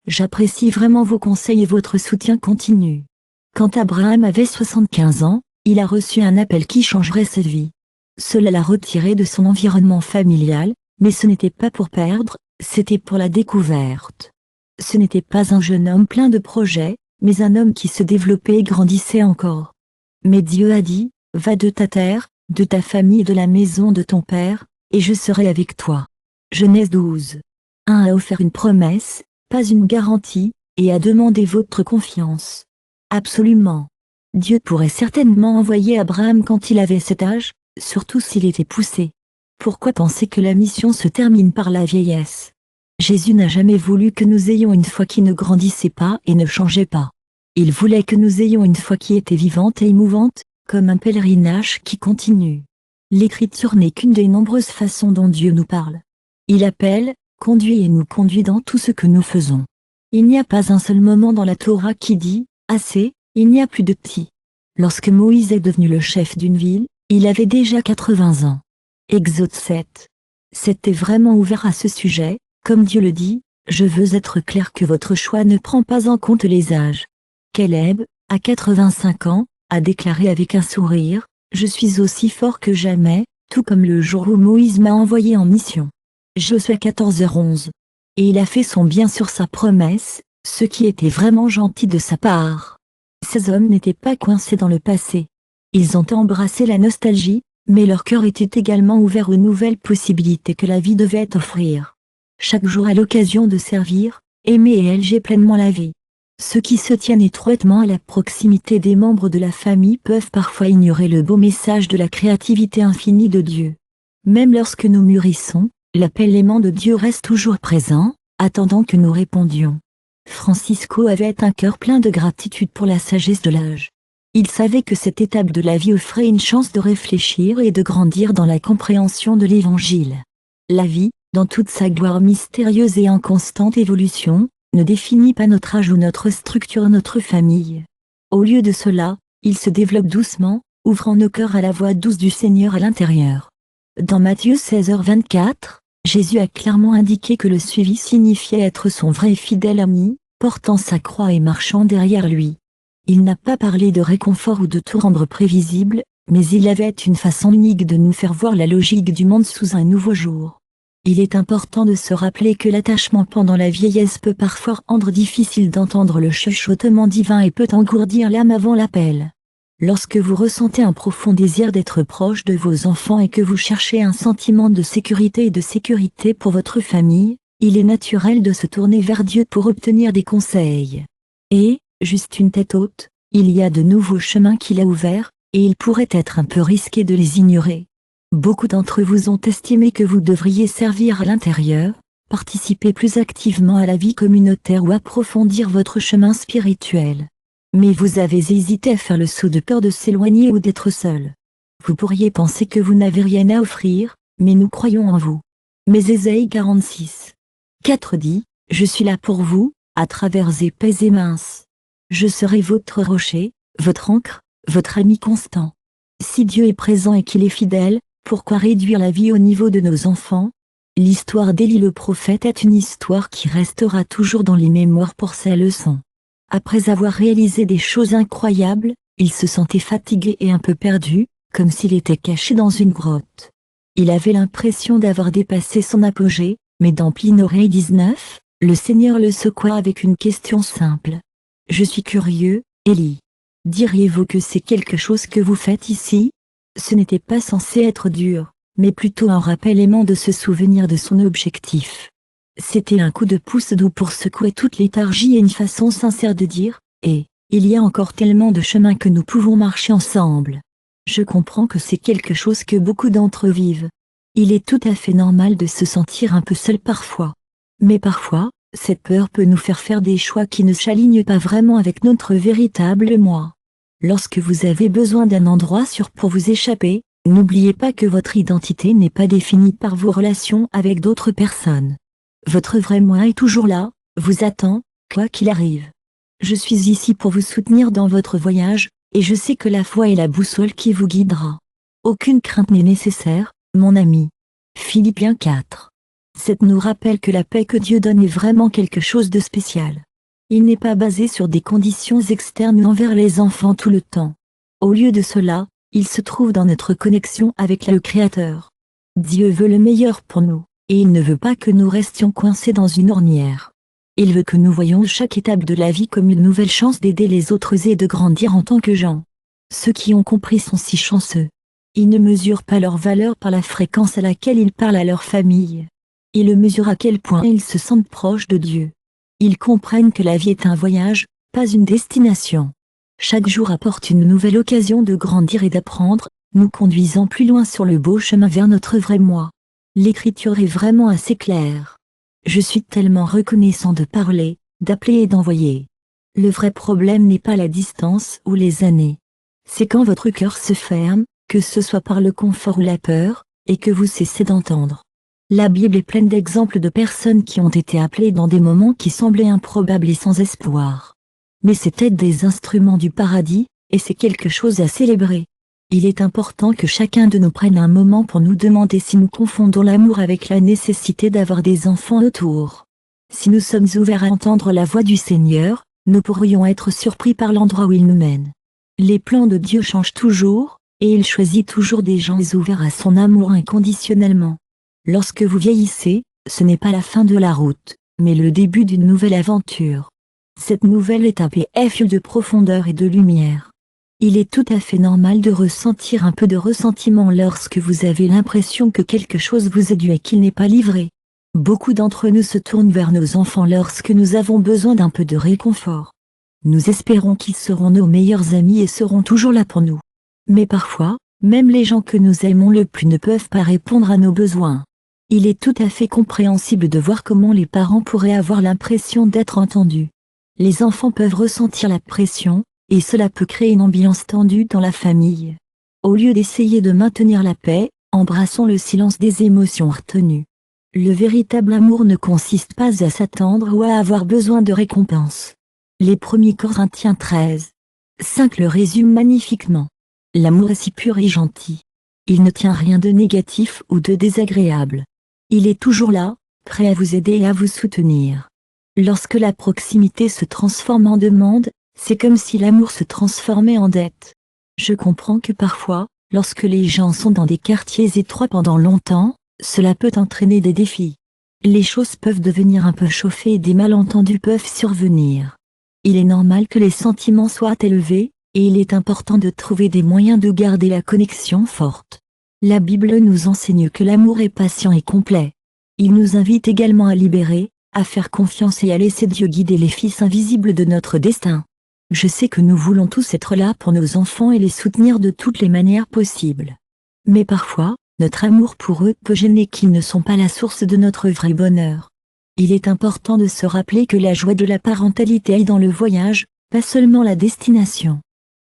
J'apprécie vraiment vos conseils et votre soutien continu. Quand Abraham avait 75 ans, il a reçu un appel qui changerait sa vie. Cela l'a retiré de son environnement familial, mais ce n'était pas pour perdre, c'était pour la découverte. Ce n'était pas un jeune homme plein de projets, mais un homme qui se développait et grandissait encore. Mais Dieu a dit, va de ta terre, de ta famille et de la maison de ton père, et je serai avec toi. Genèse 12. 1 a offert une promesse, pas une garantie, et a demandé votre confiance. Absolument. Dieu pourrait certainement envoyer Abraham quand il avait cet âge, surtout s'il était poussé. Pourquoi penser que la mission se termine par la vieillesse? Jésus n'a jamais voulu que nous ayons une foi qui ne grandissait pas et ne changeait pas. Il voulait que nous ayons une foi qui était vivante et émouvante, comme un pèlerinage qui continue. L'écriture n'est qu'une des nombreuses façons dont Dieu nous parle. Il appelle, conduit et nous conduit dans tout ce que nous faisons. Il n'y a pas un seul moment dans la Torah qui dit « assez », il n'y a plus de petit. Lorsque Moïse est devenu le chef d'une ville, il avait déjà 80 ans. Exode 7. C'était vraiment ouvert à ce sujet, comme Dieu le dit, je veux être clair que votre choix ne prend pas en compte les âges. Caleb, à 85 ans, a déclaré avec un sourire, je suis aussi fort que jamais, tout comme le jour où Moïse m'a envoyé en mission. Josué 14h11. Et il a fait son bien sur sa promesse, ce qui était vraiment gentil de sa part. Ces hommes n'étaient pas coincés dans le passé. Ils ont embrassé la nostalgie, mais leur cœur était également ouvert aux nouvelles possibilités que la vie devait offrir. Chaque jour a l'occasion de servir, aimer et élever pleinement la vie. Ceux qui se tiennent étroitement à la proximité des membres de la famille peuvent parfois ignorer le beau message de la créativité infinie de Dieu. Même lorsque nous mûrissons, l'appel aimant de Dieu reste toujours présent, attendant que nous répondions. Francisco avait un cœur plein de gratitude pour la sagesse de l'âge. Il savait que cette étape de la vie offrait une chance de réfléchir et de grandir dans la compréhension de l'Évangile. La vie, dans toute sa gloire mystérieuse et en constante évolution, ne définit pas notre âge ou notre structure, notre famille. Au lieu de cela, il se développe doucement, ouvrant nos cœurs à la voix douce du Seigneur à l'intérieur. Dans Matthieu 16h24, Jésus a clairement indiqué que le suivi signifiait être son vrai et fidèle ami, portant sa croix et marchant derrière lui. Il n'a pas parlé de réconfort ou de tout rendre prévisible, mais il avait une façon unique de nous faire voir la logique du monde sous un nouveau jour. Il est important de se rappeler que l'attachement pendant la vieillesse peut parfois rendre difficile d'entendre le chuchotement divin et peut engourdir l'âme avant l'appel. Lorsque vous ressentez un profond désir d'être proche de vos enfants et que vous cherchez un sentiment de sécurité pour votre famille, il est naturel de se tourner vers Dieu pour obtenir des conseils. Et, juste une tête haute, il y a de nouveaux chemins qu'il a ouverts, et il pourrait être un peu risqué de les ignorer. Beaucoup d'entre vous ont estimé que vous devriez servir à l'intérieur, participer plus activement à la vie communautaire ou approfondir votre chemin spirituel. Mais vous avez hésité à faire le saut de peur de s'éloigner ou d'être seul. Vous pourriez penser que vous n'avez rien à offrir, mais nous croyons en vous. Mais Ésaïe 46. 4 dit, je suis là pour vous, à travers épais et minces. Je serai votre rocher, votre ancre, votre ami constant. Si Dieu est présent et qu'il est fidèle, pourquoi réduire la vie au niveau de nos enfants? L'histoire d'Élie le prophète est une histoire qui restera toujours dans les mémoires pour ses leçons. Après avoir réalisé des choses incroyables, il se sentait fatigué et un peu perdu, comme s'il était caché dans une grotte. Il avait l'impression d'avoir dépassé son apogée, mais dans Plinoré 19, le Seigneur le secoua avec une question simple. « Je suis curieux, Élie. Diriez-vous que c'est quelque chose que vous faites ici ?» Ce n'était pas censé être dur, mais plutôt un rappel aimant de se souvenir de son objectif. C'était un coup de pouce doux pour secouer toute léthargie et une façon sincère de dire « il y a encore tellement de chemin que nous pouvons marcher ensemble. » Je comprends que c'est quelque chose que beaucoup d'entre eux vivent. Il est tout à fait normal de se sentir un peu seul parfois. Mais parfois, cette peur peut nous faire des choix qui ne s'alignent pas vraiment avec notre véritable moi. Lorsque vous avez besoin d'un endroit sûr pour vous échapper, n'oubliez pas que votre identité n'est pas définie par vos relations avec d'autres personnes. Votre vrai moi est toujours là, vous attend, quoi qu'il arrive. Je suis ici pour vous soutenir dans votre voyage, et je sais que la foi est la boussole qui vous guidera. Aucune crainte n'est nécessaire, mon ami. Philippiens 4. 7 nous rappelle que la paix que Dieu donne est vraiment quelque chose de spécial. Il n'est pas basé sur des conditions externes envers les enfants tout le temps. Au lieu de cela, il se trouve dans notre connexion avec le Créateur. Dieu veut le meilleur pour nous, et il ne veut pas que nous restions coincés dans une ornière. Il veut que nous voyions chaque étape de la vie comme une nouvelle chance d'aider les autres et de grandir en tant que gens. Ceux qui ont compris sont si chanceux. Ils ne mesurent pas leur valeur par la fréquence à laquelle ils parlent à leur famille. Ils mesurent à quel point ils se sentent proches de Dieu. Ils comprennent que la vie est un voyage, pas une destination. Chaque jour apporte une nouvelle occasion de grandir et d'apprendre, nous conduisant plus loin sur le beau chemin vers notre vrai moi. L'écriture est vraiment assez claire. Je suis tellement reconnaissant de parler, d'appeler et d'envoyer. Le vrai problème n'est pas la distance ou les années. C'est quand votre cœur se ferme, que ce soit par le confort ou la peur, et que vous cessez d'entendre. La Bible est pleine d'exemples de personnes qui ont été appelées dans des moments qui semblaient improbables et sans espoir. Mais c'étaient des instruments du paradis, et c'est quelque chose à célébrer. Il est important que chacun de nous prenne un moment pour nous demander si nous confondons l'amour avec la nécessité d'avoir des enfants autour. Si nous sommes ouverts à entendre la voix du Seigneur, nous pourrions être surpris par l'endroit où il nous mène. Les plans de Dieu changent toujours, et il choisit toujours des gens ouverts à son amour inconditionnellement. Lorsque vous vieillissez, ce n'est pas la fin de la route, mais le début d'une nouvelle aventure. Cette nouvelle étape est faite de profondeur et de lumière. Il est tout à fait normal de ressentir un peu de ressentiment lorsque vous avez l'impression que quelque chose vous est dû et qu'il n'est pas livré. Beaucoup d'entre nous se tournent vers nos enfants lorsque nous avons besoin d'un peu de réconfort. Nous espérons qu'ils seront nos meilleurs amis et seront toujours là pour nous. Mais parfois, même les gens que nous aimons le plus ne peuvent pas répondre à nos besoins. Il est tout à fait compréhensible de voir comment les parents pourraient avoir l'impression d'être entendus. Les enfants peuvent ressentir la pression, et cela peut créer une ambiance tendue dans la famille. Au lieu d'essayer de maintenir la paix, embrassons le silence des émotions retenues. Le véritable amour ne consiste pas à s'attendre ou à avoir besoin de récompense. Les 1 Corinthiens 13. 5 le résument magnifiquement. L'amour est si pur et gentil. Il ne tient rien de négatif ou de désagréable. Il est toujours là, prêt à vous aider et à vous soutenir. Lorsque la proximité se transforme en demande, c'est comme si l'amour se transformait en dette. Je comprends que parfois, lorsque les gens sont dans des quartiers étroits pendant longtemps, cela peut entraîner des défis. Les choses peuvent devenir un peu chauffées et des malentendus peuvent survenir. Il est normal que les sentiments soient élevés, et il est important de trouver des moyens de garder la connexion forte. La Bible nous enseigne que l'amour est patient et complet. Il nous invite également à libérer, à faire confiance et à laisser Dieu guider les fils invisibles de notre destin. Je sais que nous voulons tous être là pour nos enfants et les soutenir de toutes les manières possibles. Mais parfois, notre amour pour eux peut gêner qu'ils ne sont pas la source de notre vrai bonheur. Il est important de se rappeler que la joie de la parentalité est dans le voyage, pas seulement la destination.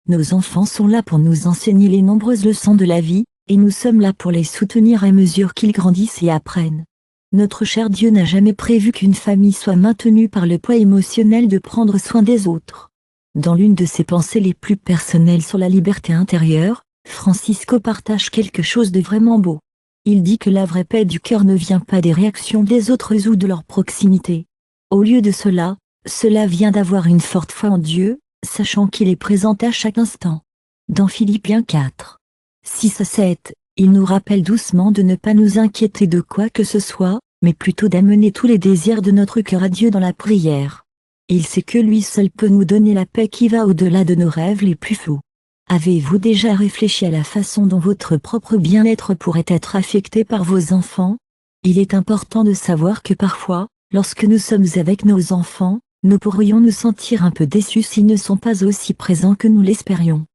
Nos enfants sont là pour nous enseigner les nombreuses leçons de la vie, et nous sommes là pour les soutenir à mesure qu'ils grandissent et apprennent. Notre cher Dieu n'a jamais prévu qu'une famille soit maintenue par le poids émotionnel de prendre soin des autres. Dans l'une de ses pensées les plus personnelles sur la liberté intérieure, Francisco partage quelque chose de vraiment beau. Il dit que la vraie paix du cœur ne vient pas des réactions des autres ou de leur proximité. Au lieu de cela, cela vient d'avoir une forte foi en Dieu, sachant qu'il est présent à chaque instant. Dans Philippiens 4, 6 à 7, il nous rappelle doucement de ne pas nous inquiéter de quoi que ce soit, mais plutôt d'amener tous les désirs de notre cœur à Dieu dans la prière. Il sait que lui seul peut nous donner la paix qui va au-delà de nos rêves les plus fous. Avez-vous déjà réfléchi à la façon dont votre propre bien-être pourrait être affecté par vos enfants? Il est important de savoir que parfois, lorsque nous sommes avec nos enfants, nous pourrions nous sentir un peu déçus s'ils ne sont pas aussi présents que nous l'espérions.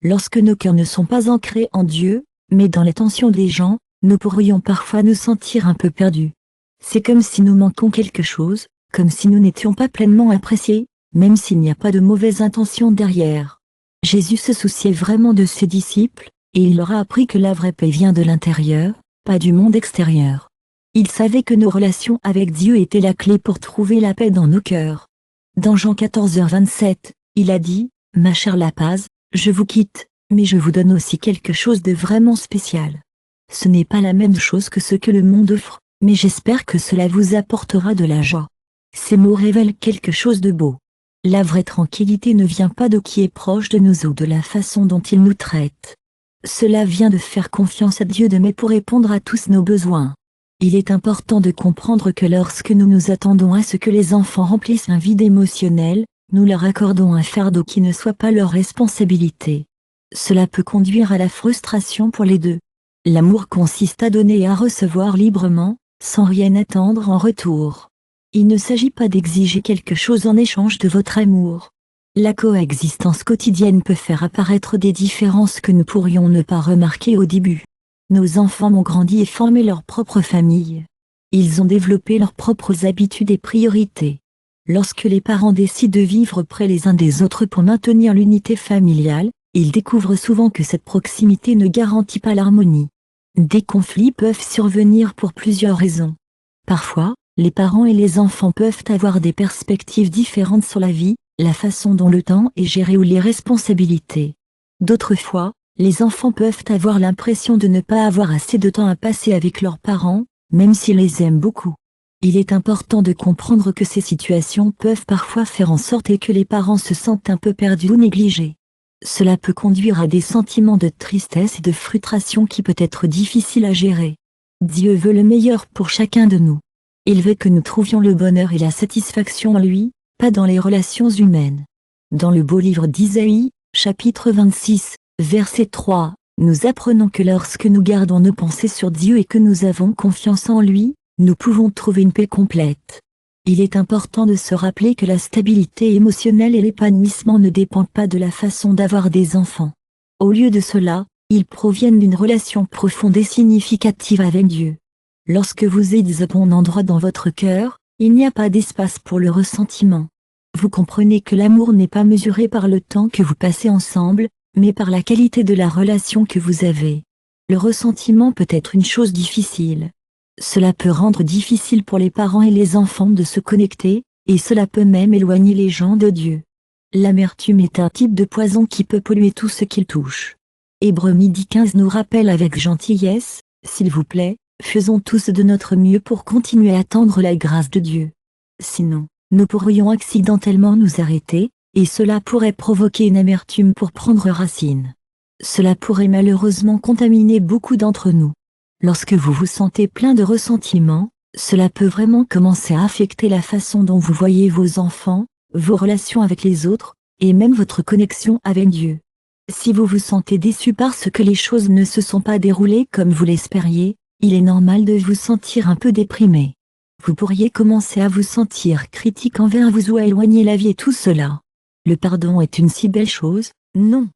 Lorsque nos cœurs ne sont pas ancrés en Dieu, mais dans l'attention des gens, nous pourrions parfois nous sentir un peu perdus. C'est comme si nous manquons quelque chose, comme si nous n'étions pas pleinement appréciés, même s'il n'y a pas de mauvaises intentions derrière. Jésus se souciait vraiment de ses disciples, et il leur a appris que la vraie paix vient de l'intérieur, pas du monde extérieur. Il savait que nos relations avec Dieu étaient la clé pour trouver la paix dans nos cœurs. Dans Jean 14h27, il a dit, « Ma chère Lapaz, je vous quitte, mais je vous donne aussi quelque chose de vraiment spécial. Ce n'est pas la même chose que ce que le monde offre, mais j'espère que cela vous apportera de la joie. » Ces mots révèlent quelque chose de beau. La vraie tranquillité ne vient pas de qui est proche de nous ou de la façon dont il nous traite. Cela vient de faire confiance à Dieu pour répondre à tous nos besoins. Il est important de comprendre que lorsque nous nous attendons à ce que les enfants remplissent un vide émotionnel, nous leur accordons un fardeau qui ne soit pas leur responsabilité. Cela peut conduire à la frustration pour les deux. L'amour consiste à donner et à recevoir librement, sans rien attendre en retour. Il ne s'agit pas d'exiger quelque chose en échange de votre amour. La coexistence quotidienne peut faire apparaître des différences que nous pourrions ne pas remarquer au début. Nos enfants ont grandi et formé leur propre famille. Ils ont développé leurs propres habitudes et priorités. Lorsque les parents décident de vivre près les uns des autres pour maintenir l'unité familiale, ils découvrent souvent que cette proximité ne garantit pas l'harmonie. Des conflits peuvent survenir pour plusieurs raisons. Parfois, les parents et les enfants peuvent avoir des perspectives différentes sur la vie, la façon dont le temps est géré ou les responsabilités. D'autres fois, les enfants peuvent avoir l'impression de ne pas avoir assez de temps à passer avec leurs parents, même s'ils les aiment beaucoup. Il est important de comprendre que ces situations peuvent parfois faire en sorte que les parents se sentent un peu perdus ou négligés. Cela peut conduire à des sentiments de tristesse et de frustration qui peut être difficiles à gérer. Dieu veut le meilleur pour chacun de nous. Il veut que nous trouvions le bonheur et la satisfaction en lui, pas dans les relations humaines. Dans le beau livre d'Isaïe, chapitre 26, verset 3, nous apprenons que lorsque nous gardons nos pensées sur Dieu et que nous avons confiance en lui, nous pouvons trouver une paix complète. Il est important de se rappeler que la stabilité émotionnelle et l'épanouissement ne dépendent pas de la façon d'avoir des enfants. Au lieu de cela, ils proviennent d'une relation profonde et significative avec Dieu. Lorsque vous êtes au bon endroit dans votre cœur, il n'y a pas d'espace pour le ressentiment. Vous comprenez que l'amour n'est pas mesuré par le temps que vous passez ensemble, mais par la qualité de la relation que vous avez. Le ressentiment peut être une chose difficile. Cela peut rendre difficile pour les parents et les enfants de se connecter, et cela peut même éloigner les gens de Dieu. L'amertume est un type de poison qui peut polluer tout ce qu'il touche. Hébreux 15 nous rappelle avec gentillesse, s'il vous plaît, faisons tous de notre mieux pour continuer à attendre la grâce de Dieu. Sinon, nous pourrions accidentellement nous arrêter, et cela pourrait provoquer une amertume pour prendre racine. Cela pourrait malheureusement contaminer beaucoup d'entre nous. Lorsque vous vous sentez plein de ressentiment, cela peut vraiment commencer à affecter la façon dont vous voyez vos enfants, vos relations avec les autres, et même votre connexion avec Dieu. Si vous vous sentez déçu parce que les choses ne se sont pas déroulées comme vous l'espériez, il est normal de vous sentir un peu déprimé. Vous pourriez commencer à vous sentir critique envers vous ou à éloigner la vie et tout cela. Le pardon est une si belle chose, non?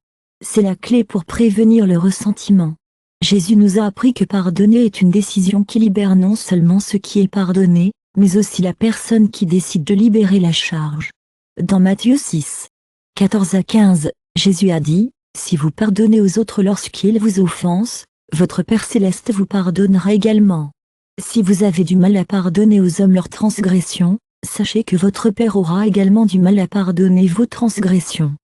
C'est la clé pour prévenir le ressentiment. Jésus nous a appris que pardonner est une décision qui libère non seulement ce qui est pardonné, mais aussi la personne qui décide de libérer la charge. Dans Matthieu 6, 14 à 15, Jésus a dit, « Si vous pardonnez aux autres lorsqu'ils vous offensent, votre Père céleste vous pardonnera également. Si vous avez du mal à pardonner aux hommes leurs transgressions, sachez que votre Père aura également du mal à pardonner vos transgressions. »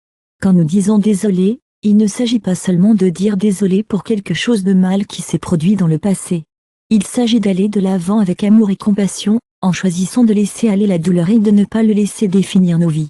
Quand nous disons désolé, Il ne s'agit pas seulement de dire désolé pour quelque chose de mal qui s'est produit dans le passé. Il s'agit d'aller de l'avant avec amour et compassion, en choisissant de laisser aller la douleur et de ne pas le laisser définir nos vies.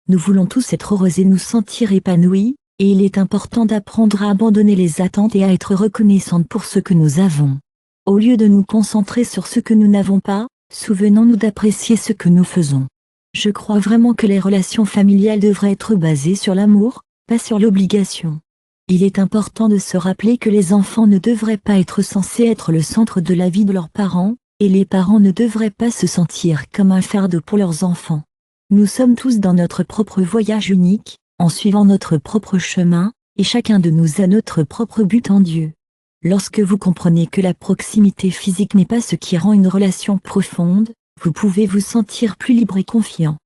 Nous voulons tous être heureux et nous sentir épanouis, et il est important d'apprendre à abandonner les attentes et à être reconnaissante pour ce que nous avons. Au lieu de nous concentrer sur ce que nous n'avons pas, souvenons-nous d'apprécier ce que nous faisons. Je crois vraiment que les relations familiales devraient être basées sur l'amour, pas sur l'obligation. Il est important de se rappeler que les enfants ne devraient pas être censés être le centre de la vie de leurs parents, et les parents ne devraient pas se sentir comme un fardeau pour leurs enfants. Nous sommes tous dans notre propre voyage unique, en suivant notre propre chemin, et chacun de nous a notre propre but en Dieu. Lorsque vous comprenez que la proximité physique n'est pas ce qui rend une relation profonde, vous pouvez vous sentir plus libre et confiant.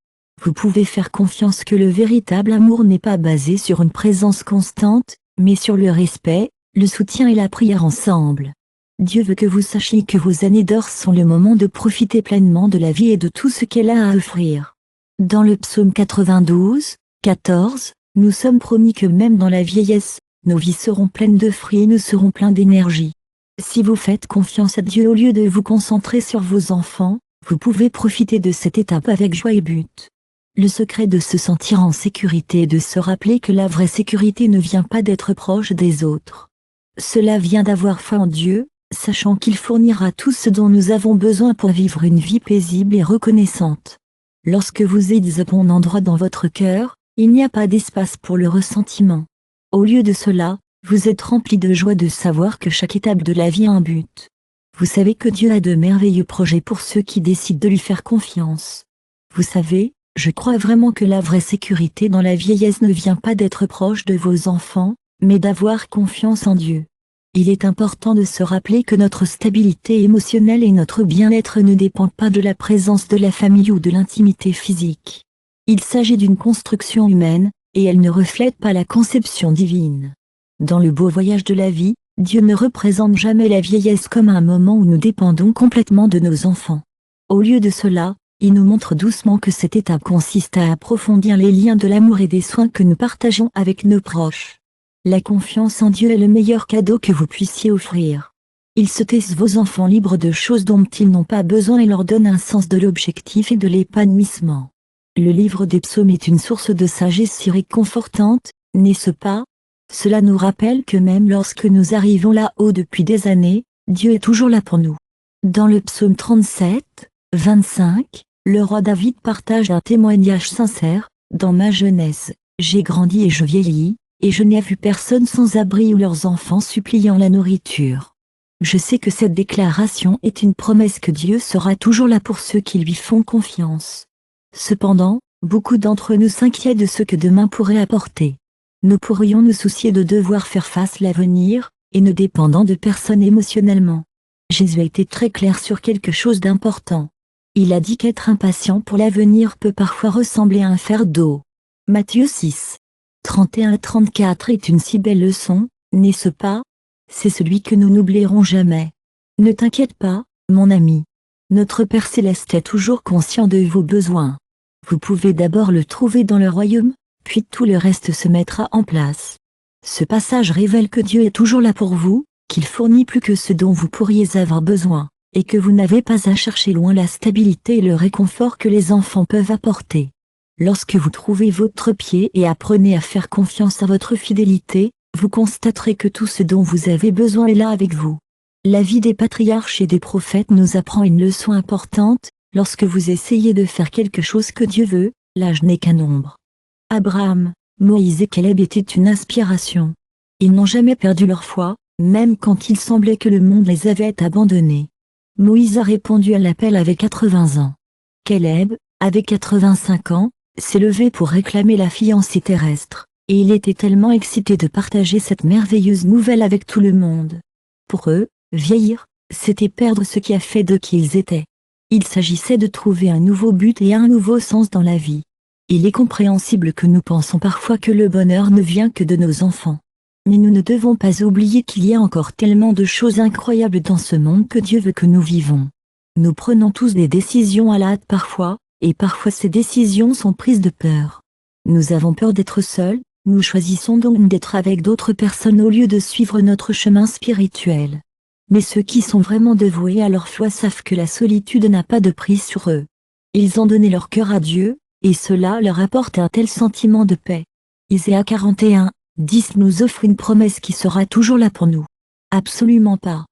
Vous pouvez faire confiance que le véritable amour n'est pas basé sur une présence constante, mais sur le respect, le soutien et la prière ensemble. Dieu veut que vous sachiez que vos années d'or sont le moment de profiter pleinement de la vie et de tout ce qu'elle a à offrir. Dans le psaume 92, 14, nous sommes promis que même dans la vieillesse, nos vies seront pleines de fruits et nous serons pleins d'énergie. Si vous faites confiance à Dieu au lieu de vous concentrer sur vos enfants, vous pouvez profiter de cette étape avec joie et but. Le secret de se sentir en sécurité est de se rappeler que la vraie sécurité ne vient pas d'être proche des autres. Cela vient d'avoir foi en Dieu, sachant qu'il fournira tout ce dont nous avons besoin pour vivre une vie paisible et reconnaissante. Lorsque vous êtes au bon endroit dans votre cœur, il n'y a pas d'espace pour le ressentiment. Au lieu de cela, vous êtes rempli de joie de savoir que chaque étape de la vie a un but. Vous savez que Dieu a de merveilleux projets pour ceux qui décident de lui faire confiance. Vous savez, je crois vraiment que la vraie sécurité dans la vieillesse ne vient pas d'être proche de vos enfants, mais d'avoir confiance en Dieu. Il est important de se rappeler que notre stabilité émotionnelle et notre bien-être ne dépendent pas de la présence de la famille ou de l'intimité physique. Il s'agit d'une construction humaine, et elle ne reflète pas la conception divine. Dans le beau voyage de la vie, Dieu ne représente jamais la vieillesse comme un moment où nous dépendons complètement de nos enfants. Au lieu de cela, il nous montre doucement que cette étape consiste à approfondir les liens de l'amour et des soins que nous partageons avec nos proches. La confiance en Dieu est le meilleur cadeau que vous puissiez offrir. Il se taise vos enfants libres de choses dont ils n'ont pas besoin et leur donne un sens de l'objectif et de l'épanouissement. Le livre des psaumes est une source de sagesse si réconfortante, n'est-ce pas? Cela nous rappelle que même lorsque nous arrivons là-haut depuis des années, Dieu est toujours là pour nous. Dans le psaume 37, 25, le roi David partage un témoignage sincère. Dans ma jeunesse, j'ai grandi et je vieillis, et je n'ai vu personne sans abri ou leurs enfants suppliant la nourriture. Je sais que cette déclaration est une promesse que Dieu sera toujours là pour ceux qui lui font confiance. Cependant, beaucoup d'entre nous s'inquiètent de ce que demain pourrait apporter. Nous pourrions nous soucier de devoir faire face à l'avenir, et ne dépendant de personne émotionnellement. Jésus a été très clair sur quelque chose d'important. Il a dit qu'être impatient pour l'avenir peut parfois ressembler à un fardeau. Matthieu 6, 31-34 est une si belle leçon, n'est-ce pas? C'est celui que nous n'oublierons jamais. Ne t'inquiète pas, mon ami. Notre Père Céleste est toujours conscient de vos besoins. Vous pouvez d'abord le trouver dans le royaume, puis tout le reste se mettra en place. Ce passage révèle que Dieu est toujours là pour vous, qu'il fournit plus que ce dont vous pourriez avoir besoin, et que vous n'avez pas à chercher loin la stabilité et le réconfort que les enfants peuvent apporter. Lorsque vous trouvez votre pied et apprenez à faire confiance à votre fidélité, vous constaterez que tout ce dont vous avez besoin est là avec vous. La vie des patriarches et des prophètes nous apprend une leçon importante. Lorsque vous essayez de faire quelque chose que Dieu veut, l'âge n'est qu'un nombre. Abraham, Moïse et Caleb étaient une inspiration. Ils n'ont jamais perdu leur foi, même quand il semblait que le monde les avait abandonnés. Moïse a répondu à l'appel avec 80 ans. Caleb, avec 85 ans, s'est levé pour réclamer la fiancée terrestre, et il était tellement excité de partager cette merveilleuse nouvelle avec tout le monde. Pour eux, vieillir, c'était perdre ce qui a fait d'eux qui ils étaient. Il s'agissait de trouver un nouveau but et un nouveau sens dans la vie. Il est compréhensible que nous pensons parfois que le bonheur ne vient que de nos enfants. Mais nous ne devons pas oublier qu'il y a encore tellement de choses incroyables dans ce monde que Dieu veut que nous vivons. Nous prenons tous des décisions à la hâte parfois, et parfois ces décisions sont prises de peur. Nous avons peur d'être seuls, Nous choisissons donc d'être avec d'autres personnes au lieu de suivre notre chemin spirituel. Mais ceux qui sont vraiment dévoués à leur foi savent que la solitude n'a pas de prise sur eux. Ils ont donné leur cœur à Dieu, et cela leur apporte un tel sentiment de paix. Isaïe 41, 10 nous offre une promesse qui sera toujours là pour nous. Absolument pas.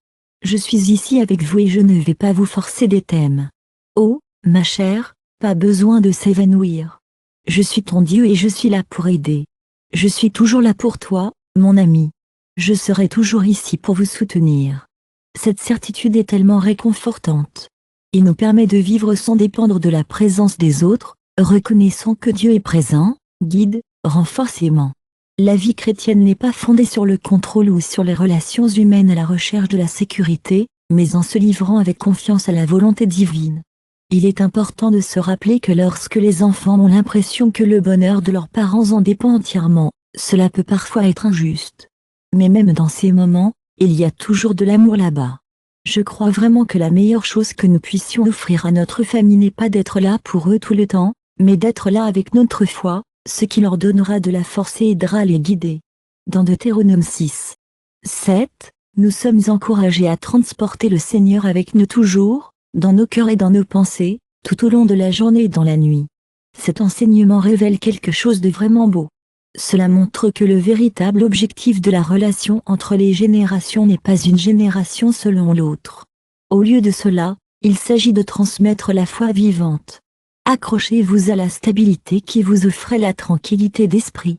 Je suis ici avec vous et je ne vais pas vous forcer des thèmes. Oh, ma chère, pas besoin de s'évanouir. Je suis ton Dieu et je suis là pour aider. Je suis toujours là pour toi, mon ami. Je serai toujours ici pour vous soutenir. Cette certitude est tellement réconfortante. Il nous permet de vivre sans dépendre de la présence des autres, reconnaissant que Dieu est présent, guide, renforce et aimant. La vie chrétienne n'est pas fondée sur le contrôle ou sur les relations humaines à la recherche de la sécurité, mais en se livrant avec confiance à la volonté divine. Il est important de se rappeler que lorsque les enfants ont l'impression que le bonheur de leurs parents en dépend entièrement, cela peut parfois être injuste. Mais même dans ces moments, il y a toujours de l'amour là-bas. Je crois vraiment que la meilleure chose que nous puissions offrir à notre famille n'est pas d'être là pour eux tout le temps, mais d'être là avec notre foi, ce qui leur donnera de la force et aidera à les guider. Dans Deutéronome 6, 7, nous sommes encouragés à transporter le Seigneur avec nous toujours, dans nos cœurs et dans nos pensées, tout au long de la journée et dans la nuit. Cet enseignement révèle quelque chose de vraiment beau. Cela montre que le véritable objectif de la relation entre les générations n'est pas une génération selon l'autre. Au lieu de cela, il s'agit de transmettre la foi vivante. Accrochez-vous à la stabilité qui vous offre la tranquillité d'esprit.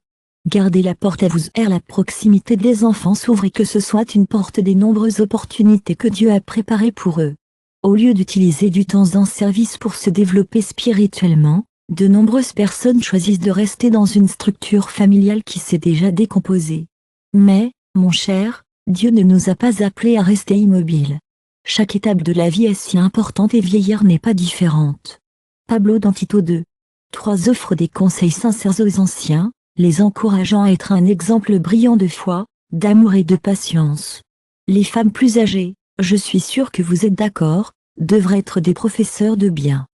Gardez la porte à vous ouverte, la proximité des enfants s'ouvre et que ce soit une porte des nombreuses opportunités que Dieu a préparées pour eux. Au lieu d'utiliser du temps en service pour se développer spirituellement, de nombreuses personnes choisissent de rester dans une structure familiale qui s'est déjà décomposée. Mais, mon cher, Dieu ne nous a pas appelés à rester immobiles. Chaque étape de la vie est si importante et vieillir n'est pas différente. Pablo dans Tito 2. 3 offre des conseils sincères aux anciens, les encourageant à être un exemple brillant de foi, d'amour et de patience. Les femmes plus âgées, je suis sûr que vous êtes d'accord, devraient être des professeurs de bien.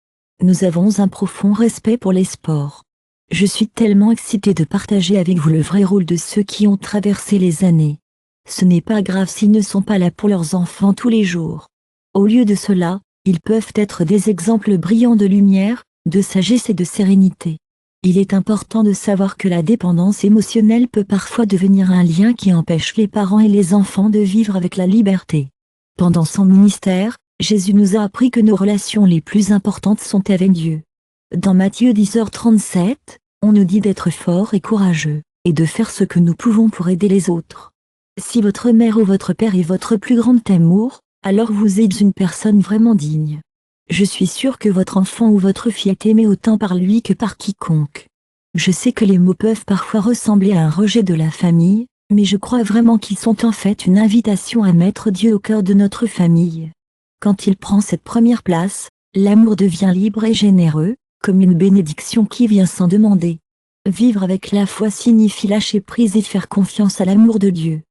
Nous avons un profond respect pour les sports. Je suis tellement excitée de partager avec vous le vrai rôle de ceux qui ont traversé les années. Ce n'est pas grave s'ils ne sont pas là pour leurs enfants tous les jours. Au lieu de cela, ils peuvent être des exemples brillants de lumière, de sagesse et de sérénité. Il est important de savoir que la dépendance émotionnelle peut parfois devenir un lien qui empêche les parents et les enfants de vivre avec la liberté. Pendant son ministère, Jésus nous a appris que nos relations les plus importantes sont avec Dieu. Dans Matthieu 10h37, on nous dit d'être fort et courageux, et de faire ce que nous pouvons pour aider les autres. Si votre mère ou votre père est votre plus grand amour, alors vous êtes une personne vraiment digne. Je suis sûre que votre enfant ou votre fille est aimé autant par lui que par quiconque. Je sais que les mots peuvent parfois ressembler à un rejet de la famille, mais je crois vraiment qu'ils sont en fait une invitation à mettre Dieu au cœur de notre famille. Quand il prend cette première place, l'amour devient libre et généreux, comme une bénédiction qui vient sans demander. Vivre avec la foi signifie lâcher prise et faire confiance à l'amour de Dieu.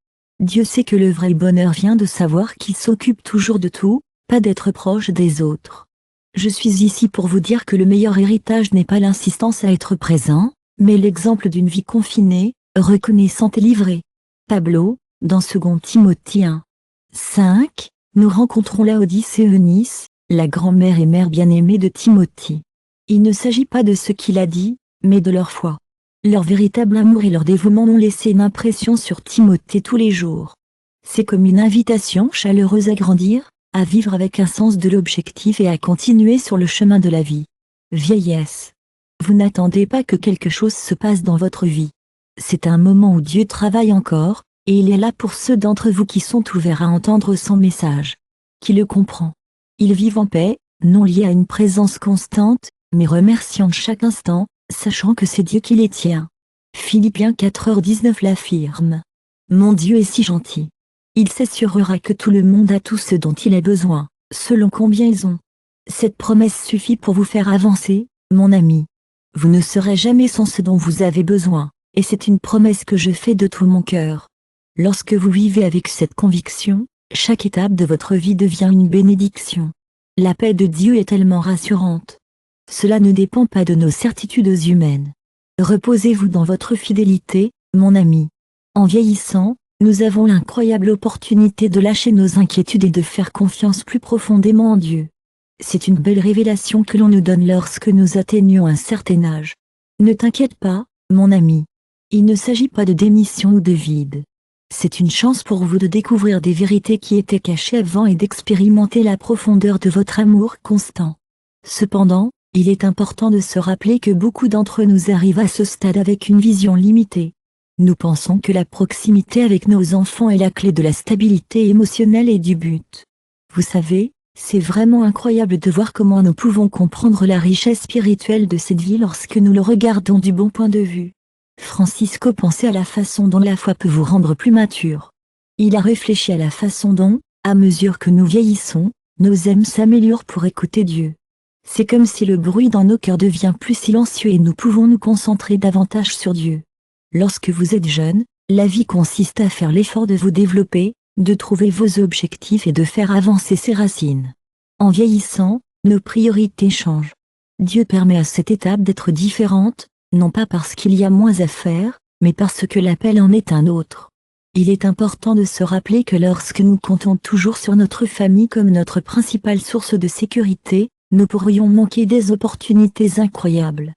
Dieu sait que le vrai bonheur vient de savoir qu'il s'occupe toujours de tout, pas d'être proche des autres. Je suis ici pour vous dire que le meilleur héritage n'est pas l'insistance à être présent, mais l'exemple d'une vie confinée, reconnaissante et livrée. Pablo, dans 2 Timothée 1. 5, nous rencontrons Laodice et Eunice, la grand-mère et mère bien-aimée de Timothée. Il ne s'agit pas de ce qu'il a dit, mais de leur foi. Leur véritable amour et leur dévouement ont laissé une impression sur Timothée tous les jours. C'est comme une invitation chaleureuse à grandir, à vivre avec un sens de l'objectif et à continuer sur le chemin de la vie. Vieillesse. Vous n'attendez pas que quelque chose se passe dans votre vie. C'est un moment où Dieu travaille encore, et il est là pour ceux d'entre vous qui sont ouverts à entendre son message. Qui le comprend. Ils vivent en paix, non liés à une présence constante, mais remerciant chaque instant, sachant que c'est Dieu qui les tient. Philippiens 4h19 l'affirme. Mon Dieu est si gentil. Il s'assurera que tout le monde a tout ce dont il a besoin, selon combien ils ont. Cette promesse suffit pour vous faire avancer, mon ami. Vous ne serez jamais sans ce dont vous avez besoin, et c'est une promesse que je fais de tout mon cœur. Lorsque vous vivez avec cette conviction, chaque étape de votre vie devient une bénédiction. La paix de Dieu est tellement rassurante. Cela ne dépend pas de nos certitudes humaines. Reposez-vous dans votre fidélité, mon ami. En vieillissant, nous avons l'incroyable opportunité de lâcher nos inquiétudes et de faire confiance plus profondément en Dieu. C'est une belle révélation que l'on nous donne lorsque nous atteignons un certain âge. Ne t'inquiète pas, mon ami. Il ne s'agit pas de démission ou de vide. C'est une chance pour vous de découvrir des vérités qui étaient cachées avant et d'expérimenter la profondeur de votre amour constant. Cependant, il est important de se rappeler que beaucoup d'entre nous arrivent à ce stade avec une vision limitée. Nous pensons que la proximité avec nos enfants est la clé de la stabilité émotionnelle et du but. Vous savez, c'est vraiment incroyable de voir comment nous pouvons comprendre la richesse spirituelle de cette vie lorsque nous le regardons du bon point de vue. Francisco pensait à la façon dont la foi peut vous rendre plus mature. Il a réfléchi à la façon dont, à mesure que nous vieillissons, nos âmes s'améliorent pour écouter Dieu. C'est comme si le bruit dans nos cœurs devient plus silencieux et nous pouvons nous concentrer davantage sur Dieu. Lorsque vous êtes jeune, la vie consiste à faire l'effort de vous développer, de trouver vos objectifs et de faire avancer ses racines. En vieillissant, nos priorités changent. Dieu permet à cette étape d'être différente, non pas parce qu'il y a moins à faire, mais parce que l'appel en est un autre. Il est important de se rappeler que lorsque nous comptons toujours sur notre famille comme notre principale source de sécurité, nous pourrions manquer des opportunités incroyables.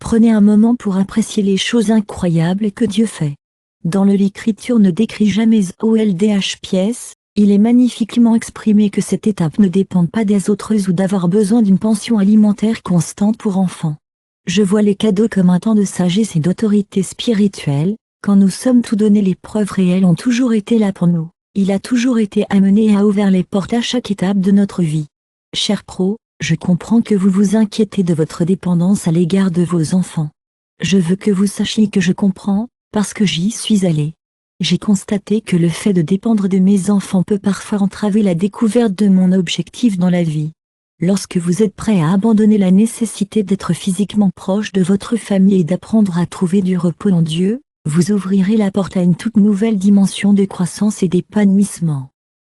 Prenez un moment pour apprécier les choses incroyables que Dieu fait. Dans l'Écriture ne décrit jamais OLDH il est magnifiquement exprimé que cette étape ne dépend pas des autres ou d'avoir besoin d'une pension alimentaire constante pour enfants. Je vois les cadeaux comme un temps de sagesse et d'autorité spirituelle. Quand nous sommes tout donnés, les preuves réelles ont toujours été là pour nous. Il a toujours été amené et a ouvert les portes à chaque étape de notre vie. Cher pro, je comprends que vous vous inquiétez de votre dépendance à l'égard de vos enfants. Je veux que vous sachiez que je comprends, parce que j'y suis allé. J'ai constaté que le fait de dépendre de mes enfants peut parfois entraver la découverte de mon objectif dans la vie. Lorsque vous êtes prêt à abandonner la nécessité d'être physiquement proche de votre famille et d'apprendre à trouver du repos en Dieu, vous ouvrirez la porte à une toute nouvelle dimension de croissance et d'épanouissement.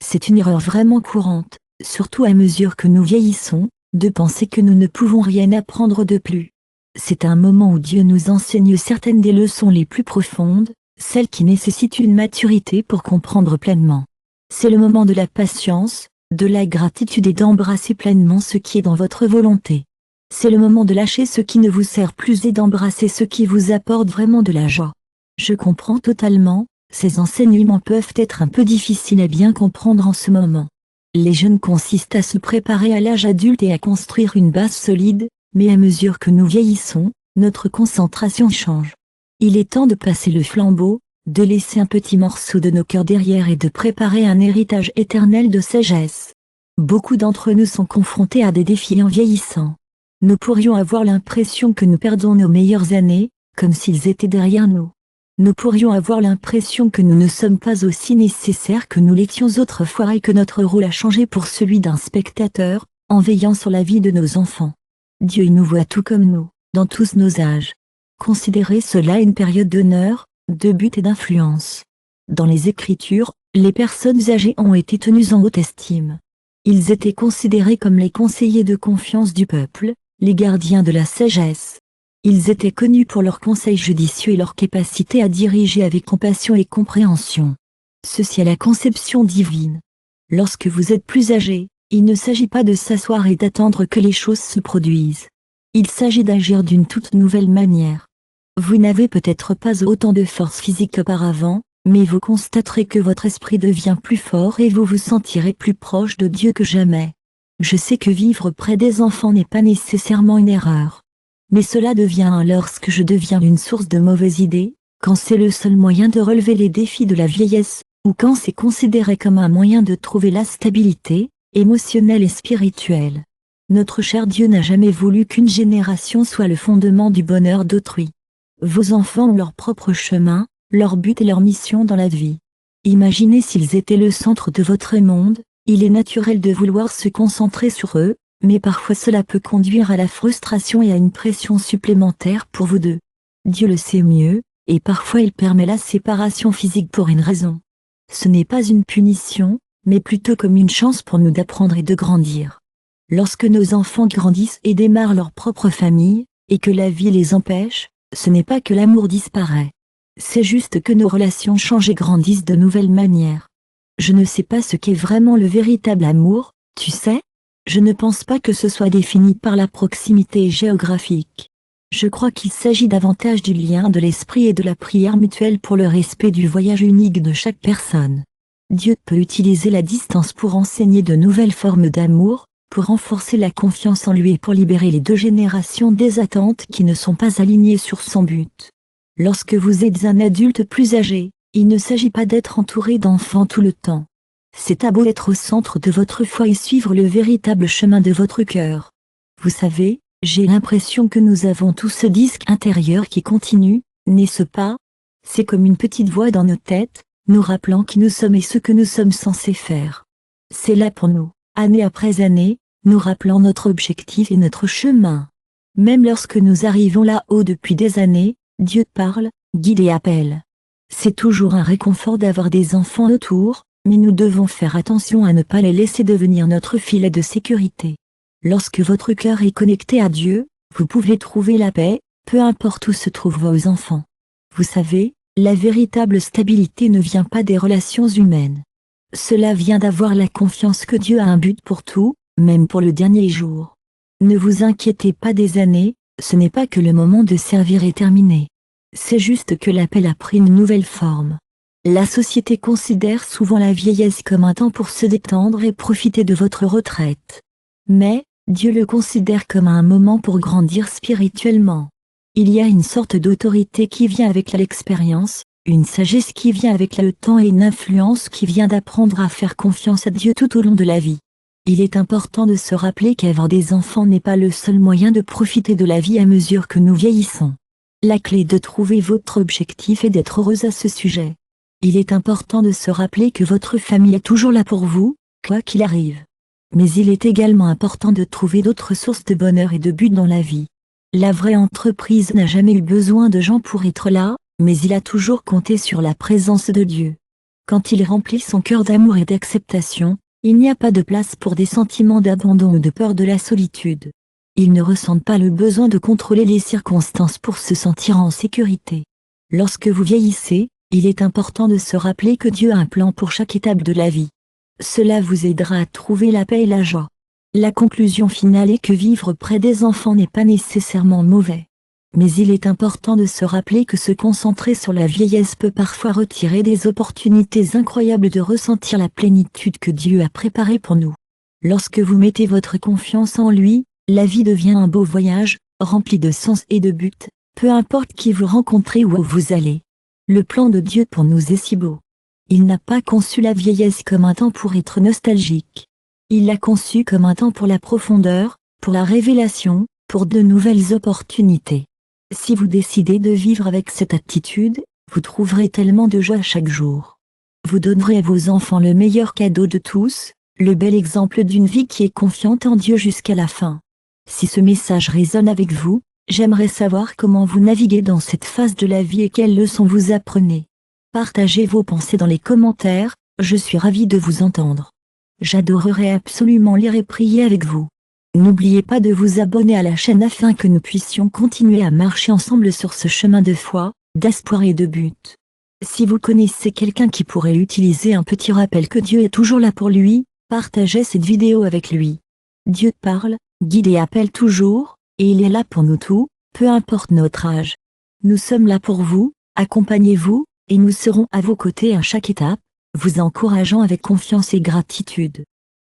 C'est une erreur vraiment courante, surtout à mesure que nous vieillissons, de penser que nous ne pouvons rien apprendre de plus. C'est un moment où Dieu nous enseigne certaines des leçons les plus profondes, celles qui nécessitent une maturité pour comprendre pleinement. C'est le moment de la patience, de la gratitude et d'embrasser pleinement ce qui est dans votre volonté. C'est le moment de lâcher ce qui ne vous sert plus et d'embrasser ce qui vous apporte vraiment de la joie. Je comprends totalement, ces enseignements peuvent être un peu difficiles à bien comprendre en ce moment. Les jeunes consistent à se préparer à l'âge adulte et à construire une base solide, mais à mesure que nous vieillissons, notre concentration change. Il est temps de passer le flambeau, de laisser un petit morceau de nos cœurs derrière et de préparer un héritage éternel de sagesse. Beaucoup d'entre nous sont confrontés à des défis en vieillissant. Nous pourrions avoir l'impression que nous perdons nos meilleures années, comme s'ils étaient derrière nous. Nous pourrions avoir l'impression que nous ne sommes pas aussi nécessaires que nous l'étions autrefois et que notre rôle a changé pour celui d'un spectateur, en veillant sur la vie de nos enfants. Dieu nous voit tout comme nous, dans tous nos âges. Considérez cela une période d'honneur, de but et d'influence. Dans les Écritures, les personnes âgées ont été tenues en haute estime. Ils étaient considérés comme les conseillers de confiance du peuple, les gardiens de la sagesse. Ils étaient connus pour leurs conseils judicieux et leur capacité à diriger avec compassion et compréhension. Ceci est la conception divine. Lorsque vous êtes plus âgé, il ne s'agit pas de s'asseoir et d'attendre que les choses se produisent. Il s'agit d'agir d'une toute nouvelle manière. Vous n'avez peut-être pas autant de force physique qu'auparavant, mais vous constaterez que votre esprit devient plus fort et vous vous sentirez plus proche de Dieu que jamais. Je sais que vivre près des enfants n'est pas nécessairement une erreur. Mais cela devient lorsque je deviens une source de mauvaises idées, quand c'est le seul moyen de relever les défis de la vieillesse, ou quand c'est considéré comme un moyen de trouver la stabilité, émotionnelle et spirituelle. Notre cher Dieu n'a jamais voulu qu'une génération soit le fondement du bonheur d'autrui. Vos enfants ont leur propre chemin, leur but et leur mission dans la vie. Imaginez s'ils étaient le centre de votre monde, il est naturel de vouloir se concentrer sur eux, mais parfois cela peut conduire à la frustration et à une pression supplémentaire pour vous deux. Dieu le sait mieux, et parfois il permet la séparation physique pour une raison. Ce n'est pas une punition, mais plutôt comme une chance pour nous d'apprendre et de grandir. Lorsque nos enfants grandissent et démarrent leur propre famille, et que la vie les empêche, ce n'est pas que l'amour disparaît. C'est juste que nos relations changent et grandissent de nouvelles manières. Je ne sais pas ce qu'est vraiment le véritable amour, tu sais? Je ne pense pas que ce soit défini par la proximité géographique. Je crois qu'il s'agit davantage du lien de l'esprit et de la prière mutuelle pour le respect du voyage unique de chaque personne. Dieu peut utiliser la distance pour enseigner de nouvelles formes d'amour, pour renforcer la confiance en lui et pour libérer les deux générations des attentes qui ne sont pas alignées sur son but. Lorsque vous êtes un adulte plus âgé, il ne s'agit pas d'être entouré d'enfants tout le temps. C'est à beau être au centre de votre foi et suivre le véritable chemin de votre cœur. Vous savez, j'ai l'impression que nous avons tous ce disque intérieur qui continue, n'est-ce pas? C'est comme une petite voix dans nos têtes, nous rappelant qui nous sommes et ce que nous sommes censés faire. C'est là pour nous, année après année, nous rappelant notre objectif et notre chemin. Même lorsque nous arrivons là-haut depuis des années, Dieu parle, guide et appelle. C'est toujours un réconfort d'avoir des enfants autour, mais nous devons faire attention à ne pas les laisser devenir notre filet de sécurité. Lorsque votre cœur est connecté à Dieu, vous pouvez trouver la paix, peu importe où se trouvent vos enfants. Vous savez, la véritable stabilité ne vient pas des relations humaines. Cela vient d'avoir la confiance que Dieu a un but pour tout, même pour le dernier jour. Ne vous inquiétez pas des années, ce n'est pas que le moment de servir est terminé. C'est juste que l'appel a pris une nouvelle forme. La société considère souvent la vieillesse comme un temps pour se détendre et profiter de votre retraite. Mais, Dieu le considère comme un moment pour grandir spirituellement. Il y a une sorte d'autorité qui vient avec l'expérience, une sagesse qui vient avec le temps et une influence qui vient d'apprendre à faire confiance à Dieu tout au long de la vie. Il est important de se rappeler qu'avoir des enfants n'est pas le seul moyen de profiter de la vie à mesure que nous vieillissons. La clé de trouver votre objectif est d'être heureuse à ce sujet. Il est important de se rappeler que votre famille est toujours là pour vous, quoi qu'il arrive. Mais il est également important de trouver d'autres sources de bonheur et de but dans la vie. La vraie entreprise n'a jamais eu besoin de gens pour être là, mais il a toujours compté sur la présence de Dieu. Quand il remplit son cœur d'amour et d'acceptation, il n'y a pas de place pour des sentiments d'abandon ou de peur de la solitude. Ils ne ressentent pas le besoin de contrôler les circonstances pour se sentir en sécurité. Lorsque vous vieillissez, il est important de se rappeler que Dieu a un plan pour chaque étape de la vie. Cela vous aidera à trouver la paix et la joie. La conclusion finale est que vivre près des enfants n'est pas nécessairement mauvais. Mais il est important de se rappeler que se concentrer sur la vieillesse peut parfois retirer des opportunités incroyables de ressentir la plénitude que Dieu a préparée pour nous. Lorsque vous mettez votre confiance en lui, la vie devient un beau voyage, rempli de sens et de but, peu importe qui vous rencontrez ou où vous allez. Le plan de Dieu pour nous est si beau. Il n'a pas conçu la vieillesse comme un temps pour être nostalgique. Il l'a conçu comme un temps pour la profondeur, pour la révélation, pour de nouvelles opportunités. Si vous décidez de vivre avec cette attitude, vous trouverez tellement de joie chaque jour. Vous donnerez à vos enfants le meilleur cadeau de tous, le bel exemple d'une vie qui est confiante en Dieu jusqu'à la fin. Si ce message résonne avec vous, j'aimerais savoir comment vous naviguez dans cette phase de la vie et quelles leçons vous apprenez. Partagez vos pensées dans les commentaires, je suis ravie de vous entendre. J'adorerais absolument lire et prier avec vous. N'oubliez pas de vous abonner à la chaîne afin que nous puissions continuer à marcher ensemble sur ce chemin de foi, d'espoir et de but. Si vous connaissez quelqu'un qui pourrait utiliser un petit rappel que Dieu est toujours là pour lui, partagez cette vidéo avec lui. Dieu parle, guide et appelle toujours, et il est là pour nous tous, peu importe notre âge. Nous sommes là pour vous, accompagnez-vous, et nous serons à vos côtés à chaque étape, vous encourageant avec confiance et gratitude.